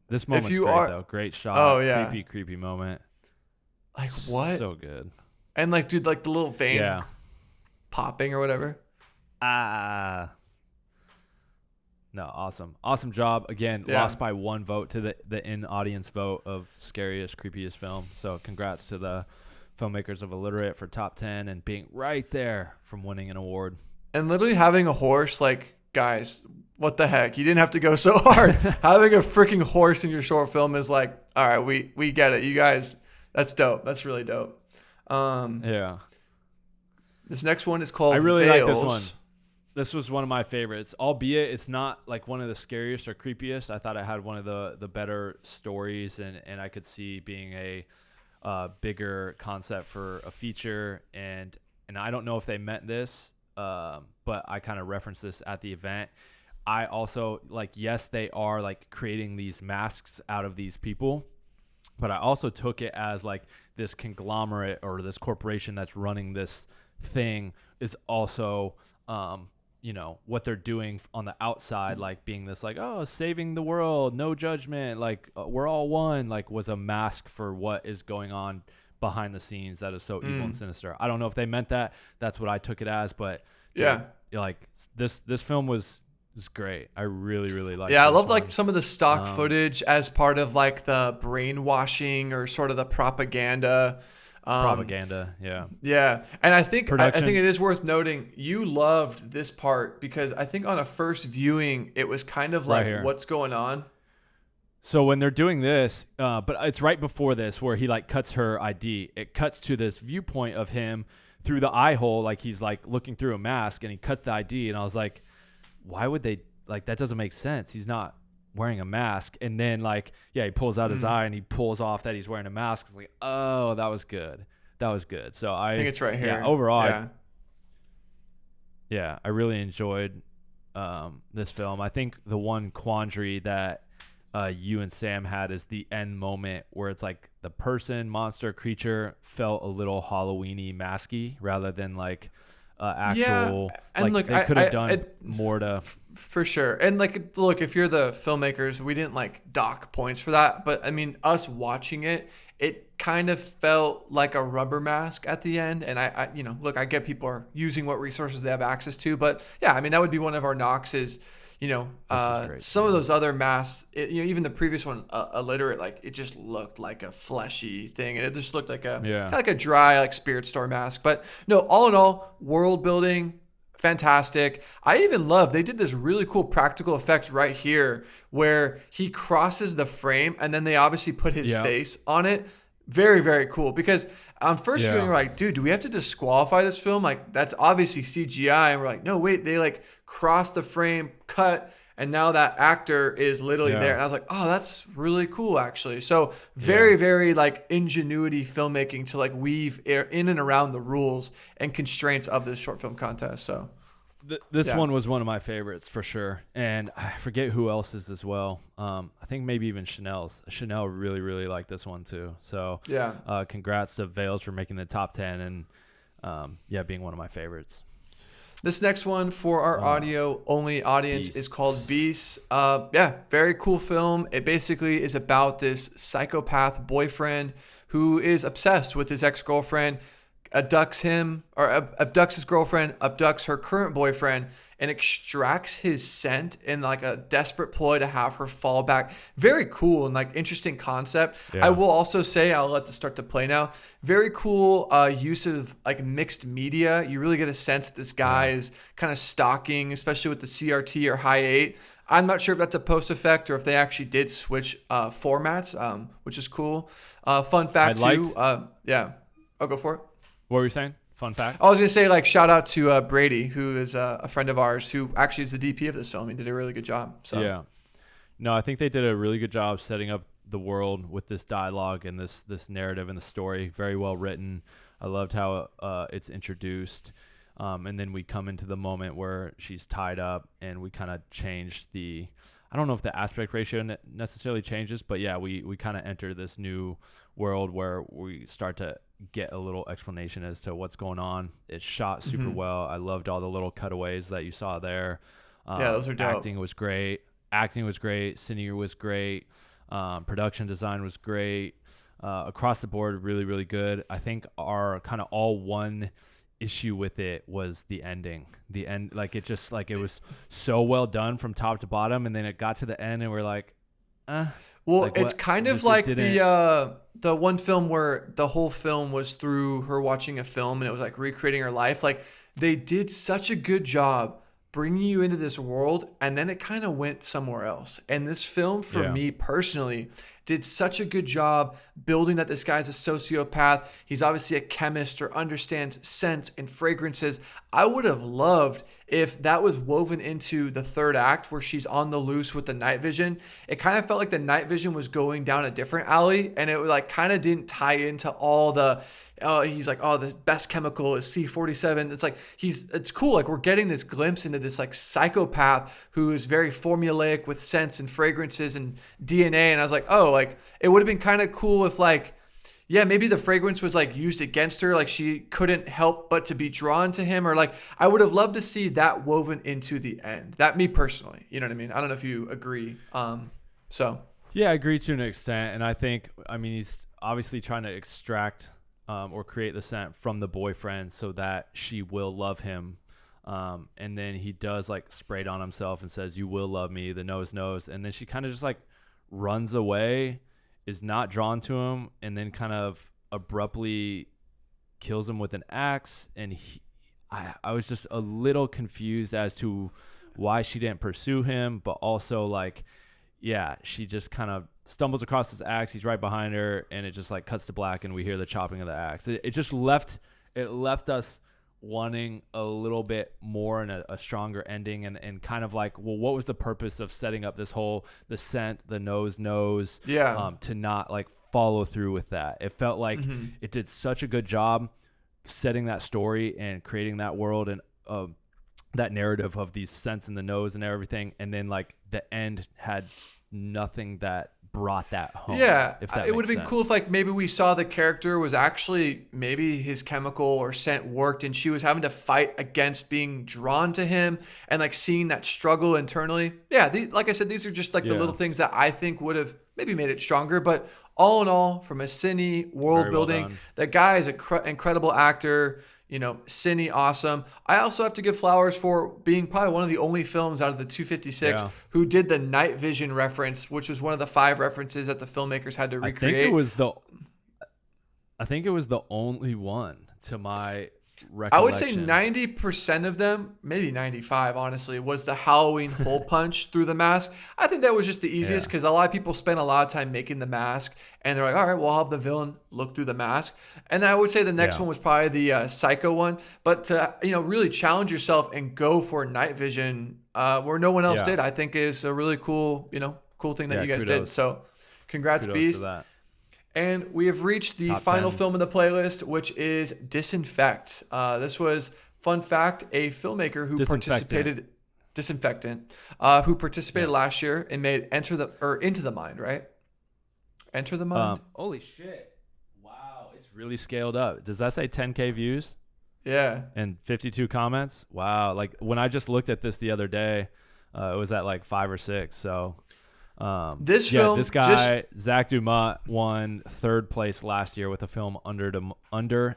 This moment's great, though. Great shot. Oh, yeah. Creepy moment. Like what? So good. And like, dude, like the little vein Yeah. popping or whatever. No, awesome job. Again, Yeah. lost by 1 vote to the in-audience vote of scariest, creepiest film. So congrats to the filmmakers of Illiterate for top 10 and being right there from winning an award. And literally having a horse, like, guys, what the heck? You didn't have to go so hard. Having a freaking horse in your short film is like, all right, we get it. You guys, that's dope. That's really dope. Yeah. This next one is called I really Veils. like this one. This was one of my favorites, albeit it's not like one of the scariest or creepiest. I thought it had one of the better stories, and I could see being a bigger concept for a feature. And I don't know if they meant this, but I kind of referenced this at the event. I also like, yes, they are like creating these masks out of these people, but I also took it as like this conglomerate or this corporation that's running this thing is also what they're doing on the outside, like being this like, oh, saving the world, no judgment, like we're all one, like was a mask for what is going on behind the scenes that is so evil and sinister. I don't know if they meant that. That's what I took it as, but yeah, like this film was great. I really liked it. Yeah, I love like some of the stock footage as part of like the brainwashing or sort of the propaganda. Yeah, and I think it is worth noting you loved this part because I think on a first viewing it was kind of like what's going on. So when they're doing this, but it's right before this where he like cuts her ID. It cuts to this viewpoint of him through the eye hole, like he's like looking through a mask, and he cuts the ID, and I was like, why would they like that? Doesn't make sense. He's not wearing a mask. And then like, yeah, he pulls out his eye and he pulls off that he's wearing a mask. It's like, oh, that was good. So I think it's right here. Yeah, overall, I really enjoyed this film. I think the one quandary that you and Sam had is the end moment where it's like the person, monster, creature felt a little Halloween-y, masky rather than like actual. And like they could have done more to. For sure. And like, look, if you're the filmmakers, we didn't like dock points for that, but I mean, us watching it, it kind of felt like a rubber mask at the end. And I look, I get people are using what resources they have access to, but yeah, I mean, that would be one of our knocks is, some of those other masks, even the previous one, Illiterate, like it just looked like a fleshy thing. And it just looked like a dry, like spirit store mask. But no, all in all, world building, fantastic. I even love, they did this really cool practical effect right here where he crosses the frame and then they obviously put his face on it. Very, very cool. Because on first viewing, we're like, dude, do we have to disqualify this film? Like, that's obviously CGI. And we're like, no, wait, they like cross the frame, cut, and now that actor is literally there. And I was like, oh, that's really cool, actually. So very, very like ingenuity filmmaking to like weave in and around the rules and constraints of this short film contest. So this one was one of my favorites for sure. And I forget who else is as well. I think maybe even Chanel's. Chanel really, really liked this one too. So congrats to Veils for making the top 10 and being one of my favorites. This next one for our audio-only audience is called Beasts. Very cool film. It basically is about this psychopath boyfriend who is obsessed with his ex-girlfriend, abducts his girlfriend, abducts her current boyfriend, and extracts his scent in like a desperate ploy to have her fall back. Very cool and like interesting concept. Yeah. I will also say, I'll let this start to play now. Very cool use of like mixed media. You really get a sense that this guy is kind of stalking, especially with the CRT or high 8. I'm not sure if that's a post effect or if they actually did switch formats, which is cool. Fun fact too. I'll go for it. What were you saying? Fun fact? I was going to say, like, shout out to Brady, who is a friend of ours, who actually is the DP of this film. He did a really good job. So yeah. No, I think they did a really good job setting up the world with this dialogue and this narrative and the story. Very well written. I loved how it's introduced. And then we come into the moment where she's tied up and we kind of change I don't know if the aspect ratio necessarily changes, but yeah, we kind of enter this new world where we start to get a little explanation as to what's going on. It's shot super well. I loved all the little cutaways that you saw there. Those are dope. Acting was great. Cine was great. Production design was great. across the board, really, really good. I think our kind of all one issue with it was the ending. The end, like it just like it was so well done from top to bottom, and then it got to the end, and we're like, Well, like it's what? kind It of just it like didn't. the one film where the whole film was through her watching a film and it was like recreating her life. Like they did such a good job bringing you into this world and then it kind of went somewhere else. And this film for Yeah, me personally did such a good job building that this guy's a sociopath. He's obviously a chemist or understands scents and fragrances. I would have loved if that was woven into the third act where she's on the loose with the night vision. It kind of felt like the night vision was going down a different alley and it like kind of didn't tie into all the he's like, oh, the best chemical is C47. It's like it's cool. Like we're getting this glimpse into this like psychopath who is very formulaic with scents and fragrances and DNA. And I was like, oh, like it would have been kind of cool if like, yeah, maybe the fragrance was like used against her. Like she couldn't help but to be drawn to him, or like I would have loved to see that woven into the end. That me personally, you know what I mean? I don't know if you agree. So yeah, I agree to an extent, and I think, I mean, he's obviously trying to extract or create the scent from the boyfriend so that she will love him. And then he does like spray it on himself and says, "You will love me." The nose knows, and then she kind of just like runs away, is not drawn to him, and then kind of abruptly kills him with an axe. And I was just a little confused as to why she didn't pursue him, but also like, yeah, she just kind of stumbles across this axe. He's right behind her, and it just like cuts to black, and we hear the chopping of the axe. It just left us wanting a little bit more and a stronger ending, and kind of like, well, what was the purpose of setting up this whole the scent, the nose knows, yeah. to not like follow through with that. It felt like it did such a good job setting that story and creating that world and that narrative of these scents in the nose and everything, and then like the end had nothing that brought that home. Yeah, if that it would makes have been sense. cool if like maybe we saw the character was actually maybe his chemical or scent worked and she was having to fight against being drawn to him and like seeing that struggle internally. Yeah, like I said, these are just like the Yeah, little things that I think would have maybe made it stronger. But all in all, from a cine world very well building, done. that guy is an incredible actor. You know, cine awesome. I also have to give flowers for being probably one of the only films out of the 256 Yeah, who did the night vision reference, which was one of the 5 references that the filmmakers had to I think it recreate. was the only one to my I would say recollection. 90% of them, maybe 95, honestly, was the Halloween hole punch through the mask. I think that was just the easiest Yeah, because a lot of people spend a lot of time making the mask and they're like, all right, well, I'll have the villain look through the mask. And I would say the next yeah, one was probably the psycho one. But to, really challenge yourself and go for night vision where no one else yeah, did, I think is a really cool, cool thing that yeah. you guys did. Kudos, So congrats, kudos to Beast. that. And we have reached the Top final 10. film of the playlist, which is Disinfect. This was, fun fact, a filmmaker who Disinfectant. Disinfectant, who participated Yeah. last year and made Into the Mind, right? Enter the Mind? Holy shit! Wow, it's really scaled up. Does that say 10K views Yeah. and 52 comments? Wow! Like when I just looked at this the other day, it was at like 5 or 6. So, This yeah, film this guy Zach Dumont won 3rd place last year with a film Under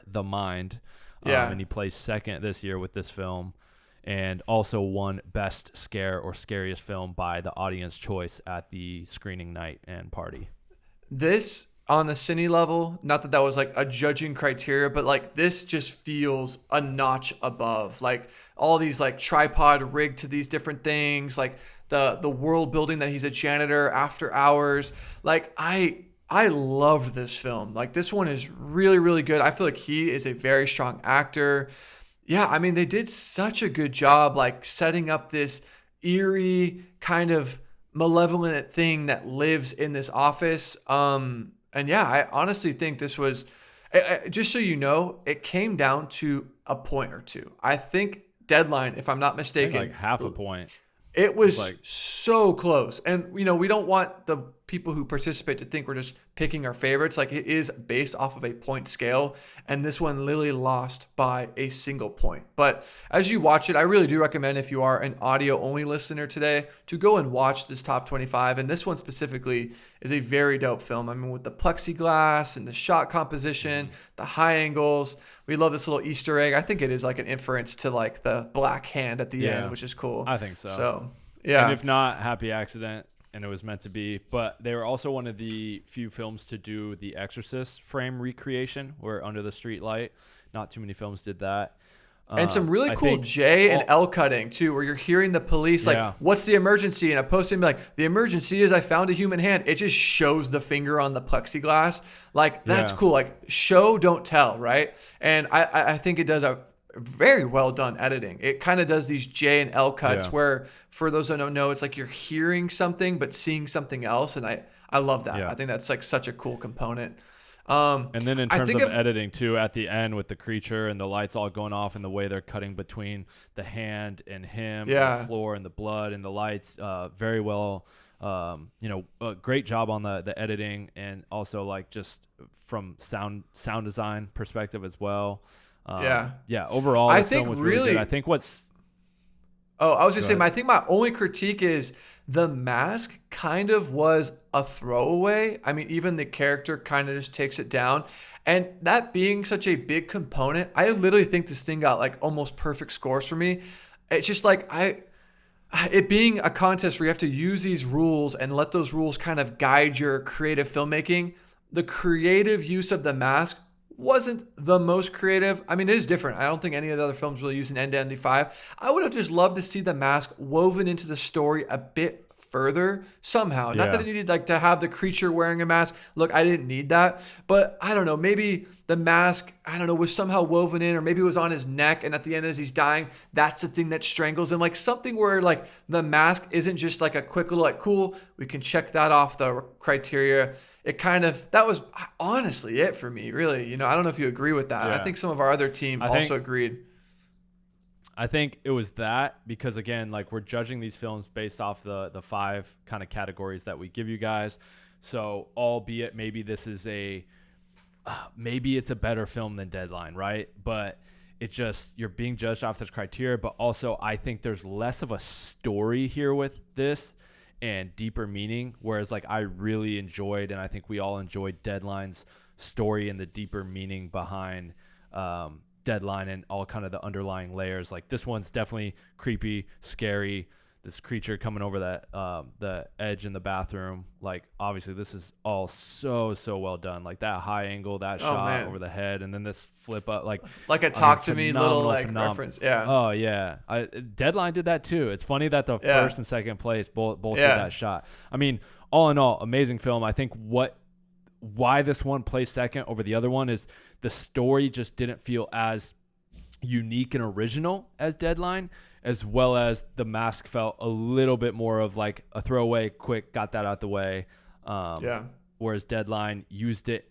the Mind, Yeah. and he placed 2nd this year with this film, and also won Best Scare or Scariest Film by the Audience Choice at the screening night and party. This on the cine level, not that that was like a judging criteria, but like this just feels a notch above. Like all these like tripod rigged to these different things, like the world building that he's a janitor after hours. Like I loved this film. Like this one is really, really good. I feel like he is a very strong actor. Yeah, I mean they did such a good job like setting up this eerie kind of malevolent thing that lives in this office. And yeah, I honestly think this was, just so you know, it came down to a point or two. I think Deadline, if I'm not I think mistaken, like half a point. it was like so close. And we don't want the people who participate to think we're just picking our favorites. Like, it is based off of a point scale, and this one literally lost by a single point. But as you watch it, I really do recommend, if you are an audio only listener today, to go and watch this top 25. And this one specifically is a very dope film. I mean, with the plexiglass and the shot composition, the high angles, we love this little Easter egg. I think it is like an inference to like the black hand at the end, which is cool. I think so. So yeah. And if not, happy accident. And it was meant to be. But they were also one of the few films to do the Exorcist frame recreation, where under the street light. Not too many films did that. And some really cool J and L cutting too, where you're hearing the police like, what's the emergency? And a post-it be like, the emergency is I found a human hand. It just shows the finger on the plexiglass. Like, that's cool. Like, show, don't tell, right? And I think it does a very well done editing. It kind of does these J and L cuts where, for those that don't know, it's like you're hearing something but seeing something else. And I love that. I think that's like such a cool component. And then in terms of editing too, at the end with the creature and the lights all going off and the way they're cutting between the hand and him, the floor and the blood and the lights, very well, a great job on the editing, and also like just from sound design perspective as well. Overall, I this think film was really good. I think I was gonna say, I think my only critique is the mask kind of was a throwaway. I mean, even the character kind of just takes it down. And that being such a big component, I literally think this thing got like almost perfect scores for me. It's just like, it being a contest where you have to use these rules and let those rules kind of guide your creative filmmaking. The creative use of the mask wasn't the most creative. I mean, it is different. I don't think any of the other films really use an end-to-end D5. I would have just loved to see the mask woven into the story a bit further somehow. Not that it needed like to have the creature wearing a mask. Look, I didn't need that, but I don't know, maybe the mask, was somehow woven in, or maybe it was on his neck, and at the end as he's dying, that's the thing that strangles him. Like something where like the mask isn't just like a quick little like, cool, we can check that off the criteria. It kind of, that was honestly it for me, really. I don't know if you agree with that. I think some of our other team also agreed. I think it was that because, again, like we're judging these films based off the 5 kind of categories that we give you guys. So albeit maybe this is maybe it's a better film than Deadline, right? But it just, you're being judged off this criteria. But also I think there's less of a story here with this and deeper meaning, whereas like I really enjoyed, and I think we all enjoyed, Deadline's story and the deeper meaning behind Deadline and all kind of the underlying layers. Like this one's definitely creepy, scary, this creature coming over that the edge in the bathroom. Like obviously this is all so well done, like that high angle, that shot over the head, and then this flip up like a talk to me little like reference. Deadline did that too. It's funny that the first and second place both did that shot. I mean, all in all, amazing film. I think why this one placed second over the other one is the story just didn't feel as unique and original as Deadline, as well as the mask felt a little bit more of like a throwaway, quick, got that out the way. Whereas Deadline used it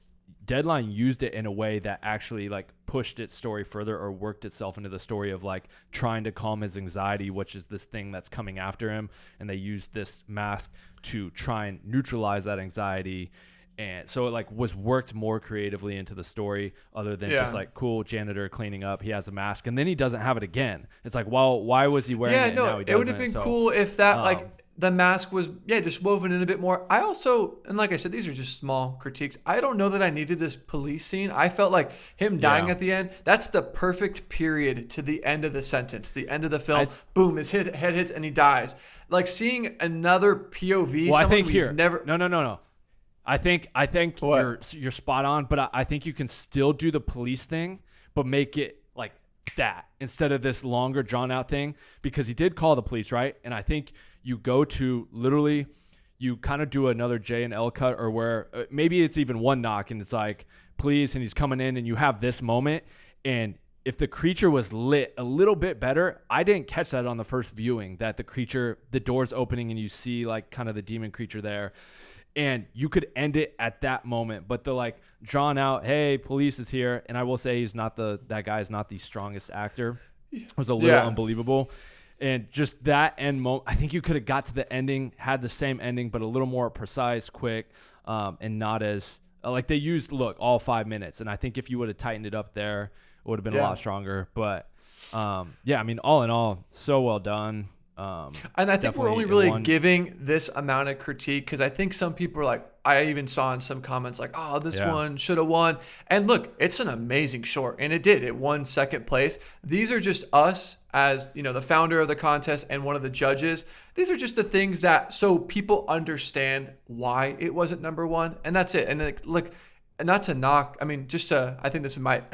in a way that actually like pushed its story further, or worked itself into the story of like trying to calm his anxiety, which is this thing that's coming after him. And they used this mask to try and neutralize that anxiety. And so it like was worked more creatively into the story, other than just like, cool, janitor cleaning up, he has a mask, and then he doesn't have it again. It's like, well, why was he wearing it? Now he doesn't. It would have been cool if that like the mask was just woven in a bit more. I also, and like I said, these are just small critiques. I don't know that I needed this police scene. I felt like him dying at the end, that's the perfect period to the end of the sentence, the end of the film. Boom, his head hits and he dies. Like seeing another POV. Well, I think here, no. I think you're spot on, but I think you can still do the police thing, but make it like that instead of this longer drawn out thing, because he did call the police, right? And I think you go to literally, you kind of do another J and L cut, or where maybe it's even one knock and it's like, police, and he's coming in, and you have this moment. And if the creature was lit a little bit better, I didn't catch that on the first viewing, that the creature, the door's opening and you see like kind of the demon creature there. And you could end it at that moment, but the like drawn out, hey, police is here. And I will say that guy is not the strongest actor. It was a little unbelievable. And just that end moment, I think you could have got to the ending, had the same ending, but a little more precise, quick, and not as like they used all 5 minutes. And I think if you would have tightened it up there, it would have been a lot stronger. But yeah, I mean, all in all, so well done. And I think we're only really giving this amount of critique because I think some people are like, I even saw in some comments like, oh, this one should have won. And look, it's an amazing short, and it did. It won second place. These are just us as, you know, the founder of the contest and one of the judges. These are just the things that so people understand why it wasn't number one, and that's it. And look, not to knock, I mean, I think this might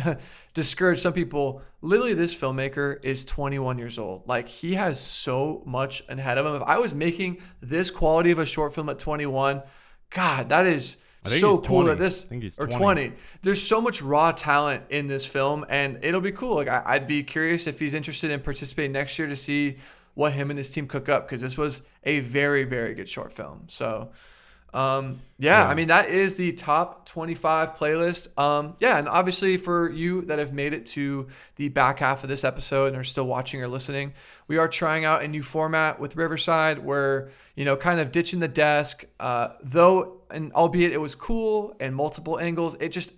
discourage some people. Literally, this filmmaker is 21 years old. Like, he has so much ahead of him. If I was making this quality of a short film at 21, God, that is so cool. That this, I think he's 20. There's so much raw talent in this film, and it'll be cool. Like, I'd be curious if he's interested in participating next year to see what him and his team cook up, because this was a very, very good short film. So, I mean, that is the top 25 playlist. And obviously for you that have made it to the back half of this episode and are still watching or listening, we are trying out a new format with Riverside where, you know, kind of ditching the desk, though, and albeit it was cool and multiple angles, it just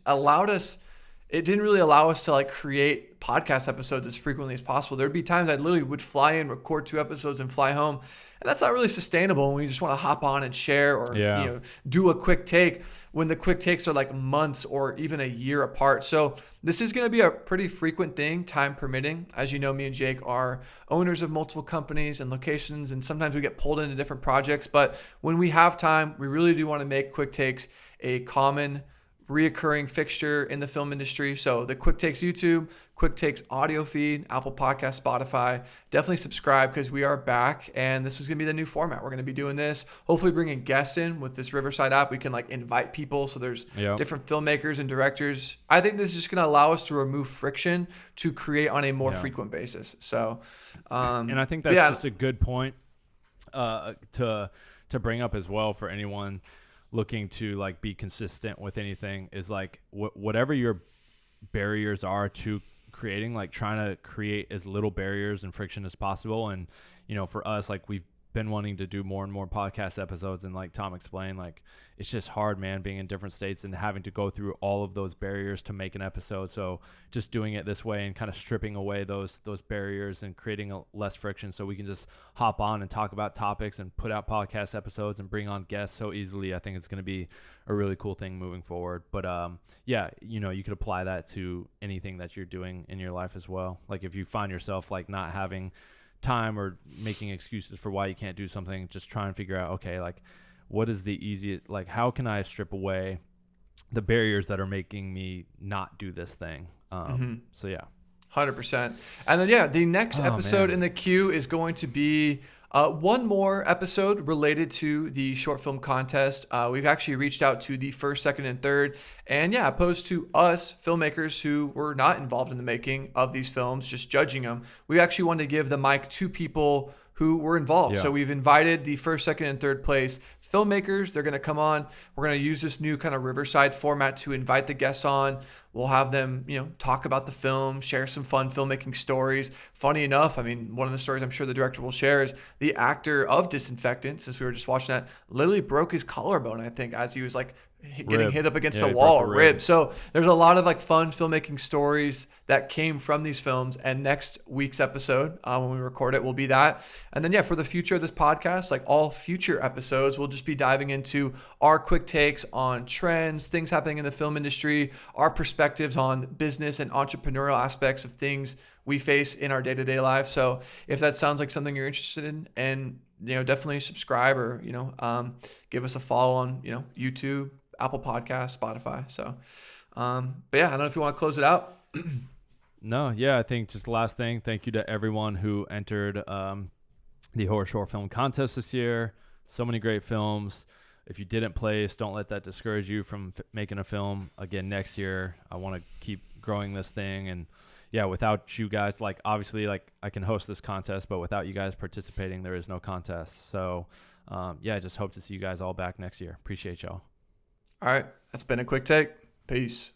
it didn't really allow us to like create podcast episodes as frequently as possible. There'd be times I literally would fly in, record 2 episodes and fly home. And that's not really sustainable when you just want to hop on and share or you know, do a quick take when the quick takes are like months or even a year apart. So this is going to be a pretty frequent thing, time permitting. As you know, me and Jake are owners of multiple companies and locations, and sometimes we get pulled into different projects. But when we have time, we really do want to make quick takes a common reoccurring fixture in the film industry. So the Quick Takes YouTube, Quick Takes audio feed, Apple Podcast, Spotify, definitely subscribe because we are back and this is going to be the new format. We're going to be doing this, hopefully bringing guests in with this Riverside app. We can like invite people. So there's different filmmakers and directors. I think this is just going to allow us to remove friction to create on a more frequent basis. So, and I think that's just a good point to bring up as well for anyone looking to like be consistent with anything is like whatever your barriers are to creating, like trying to create as little barriers and friction as possible. And, you know, for us, like we've been wanting to do more and more podcast episodes, and like Tom explained, like it's just hard, man, being in different states and having to go through all of those barriers to make an episode. So just doing it this way and kind of stripping away those barriers and creating less friction so we can just hop on and talk about topics and put out podcast episodes and bring on guests so easily. I think it's going to be a really cool thing moving forward. But you know, you could apply that to anything that you're doing in your life as well. Like if you find yourself like not having time or making excuses for why you can't do something, just try and figure out, okay, like what is the easiest, like how can I strip away the barriers that are making me not do this thing? So yeah, 100%. And then the next episode in the queue is going to be one more episode related to the short film contest. We've actually reached out to the first, second, and third, and opposed to us filmmakers who were not involved in the making of these films, just judging them. We actually wanted to give the mic to people who were involved. So we've invited the first, second, and third place filmmakers. They're going to come on. We're going to use this new kind of Riverside format to invite the guests on. We'll have them, you know, talk about the film, share some fun filmmaking stories. Funny enough, I mean, one of the stories I'm sure the director will share is the actor of Disinfectant, since we were just watching that, literally broke his collarbone, I think, as he was like getting hit up against the wall, rib. So there's a lot of like fun filmmaking stories that came from these films. And next week's episode, when we record it, will be that. And then for the future of this podcast, like all future episodes, we'll just be diving into our quick takes on trends, things happening in the film industry, our perspectives on business and entrepreneurial aspects of things we face in our day-to-day life. So if that sounds like something you're interested in, and definitely subscribe or give us a follow on YouTube, Apple Podcasts, Spotify. So but I don't know if you want to close it out. No, I think just last thing, thank you to everyone who entered the horror short film contest this year. So many great films. If you didn't place, don't let that discourage you from making a film again next year. I want to keep growing this thing, and without you guys, like obviously, like I can host this contest, but without you guys participating, there is no contest. So I just hope to see you guys all back next year. Appreciate y'all. All right, that's been a quick take. Peace.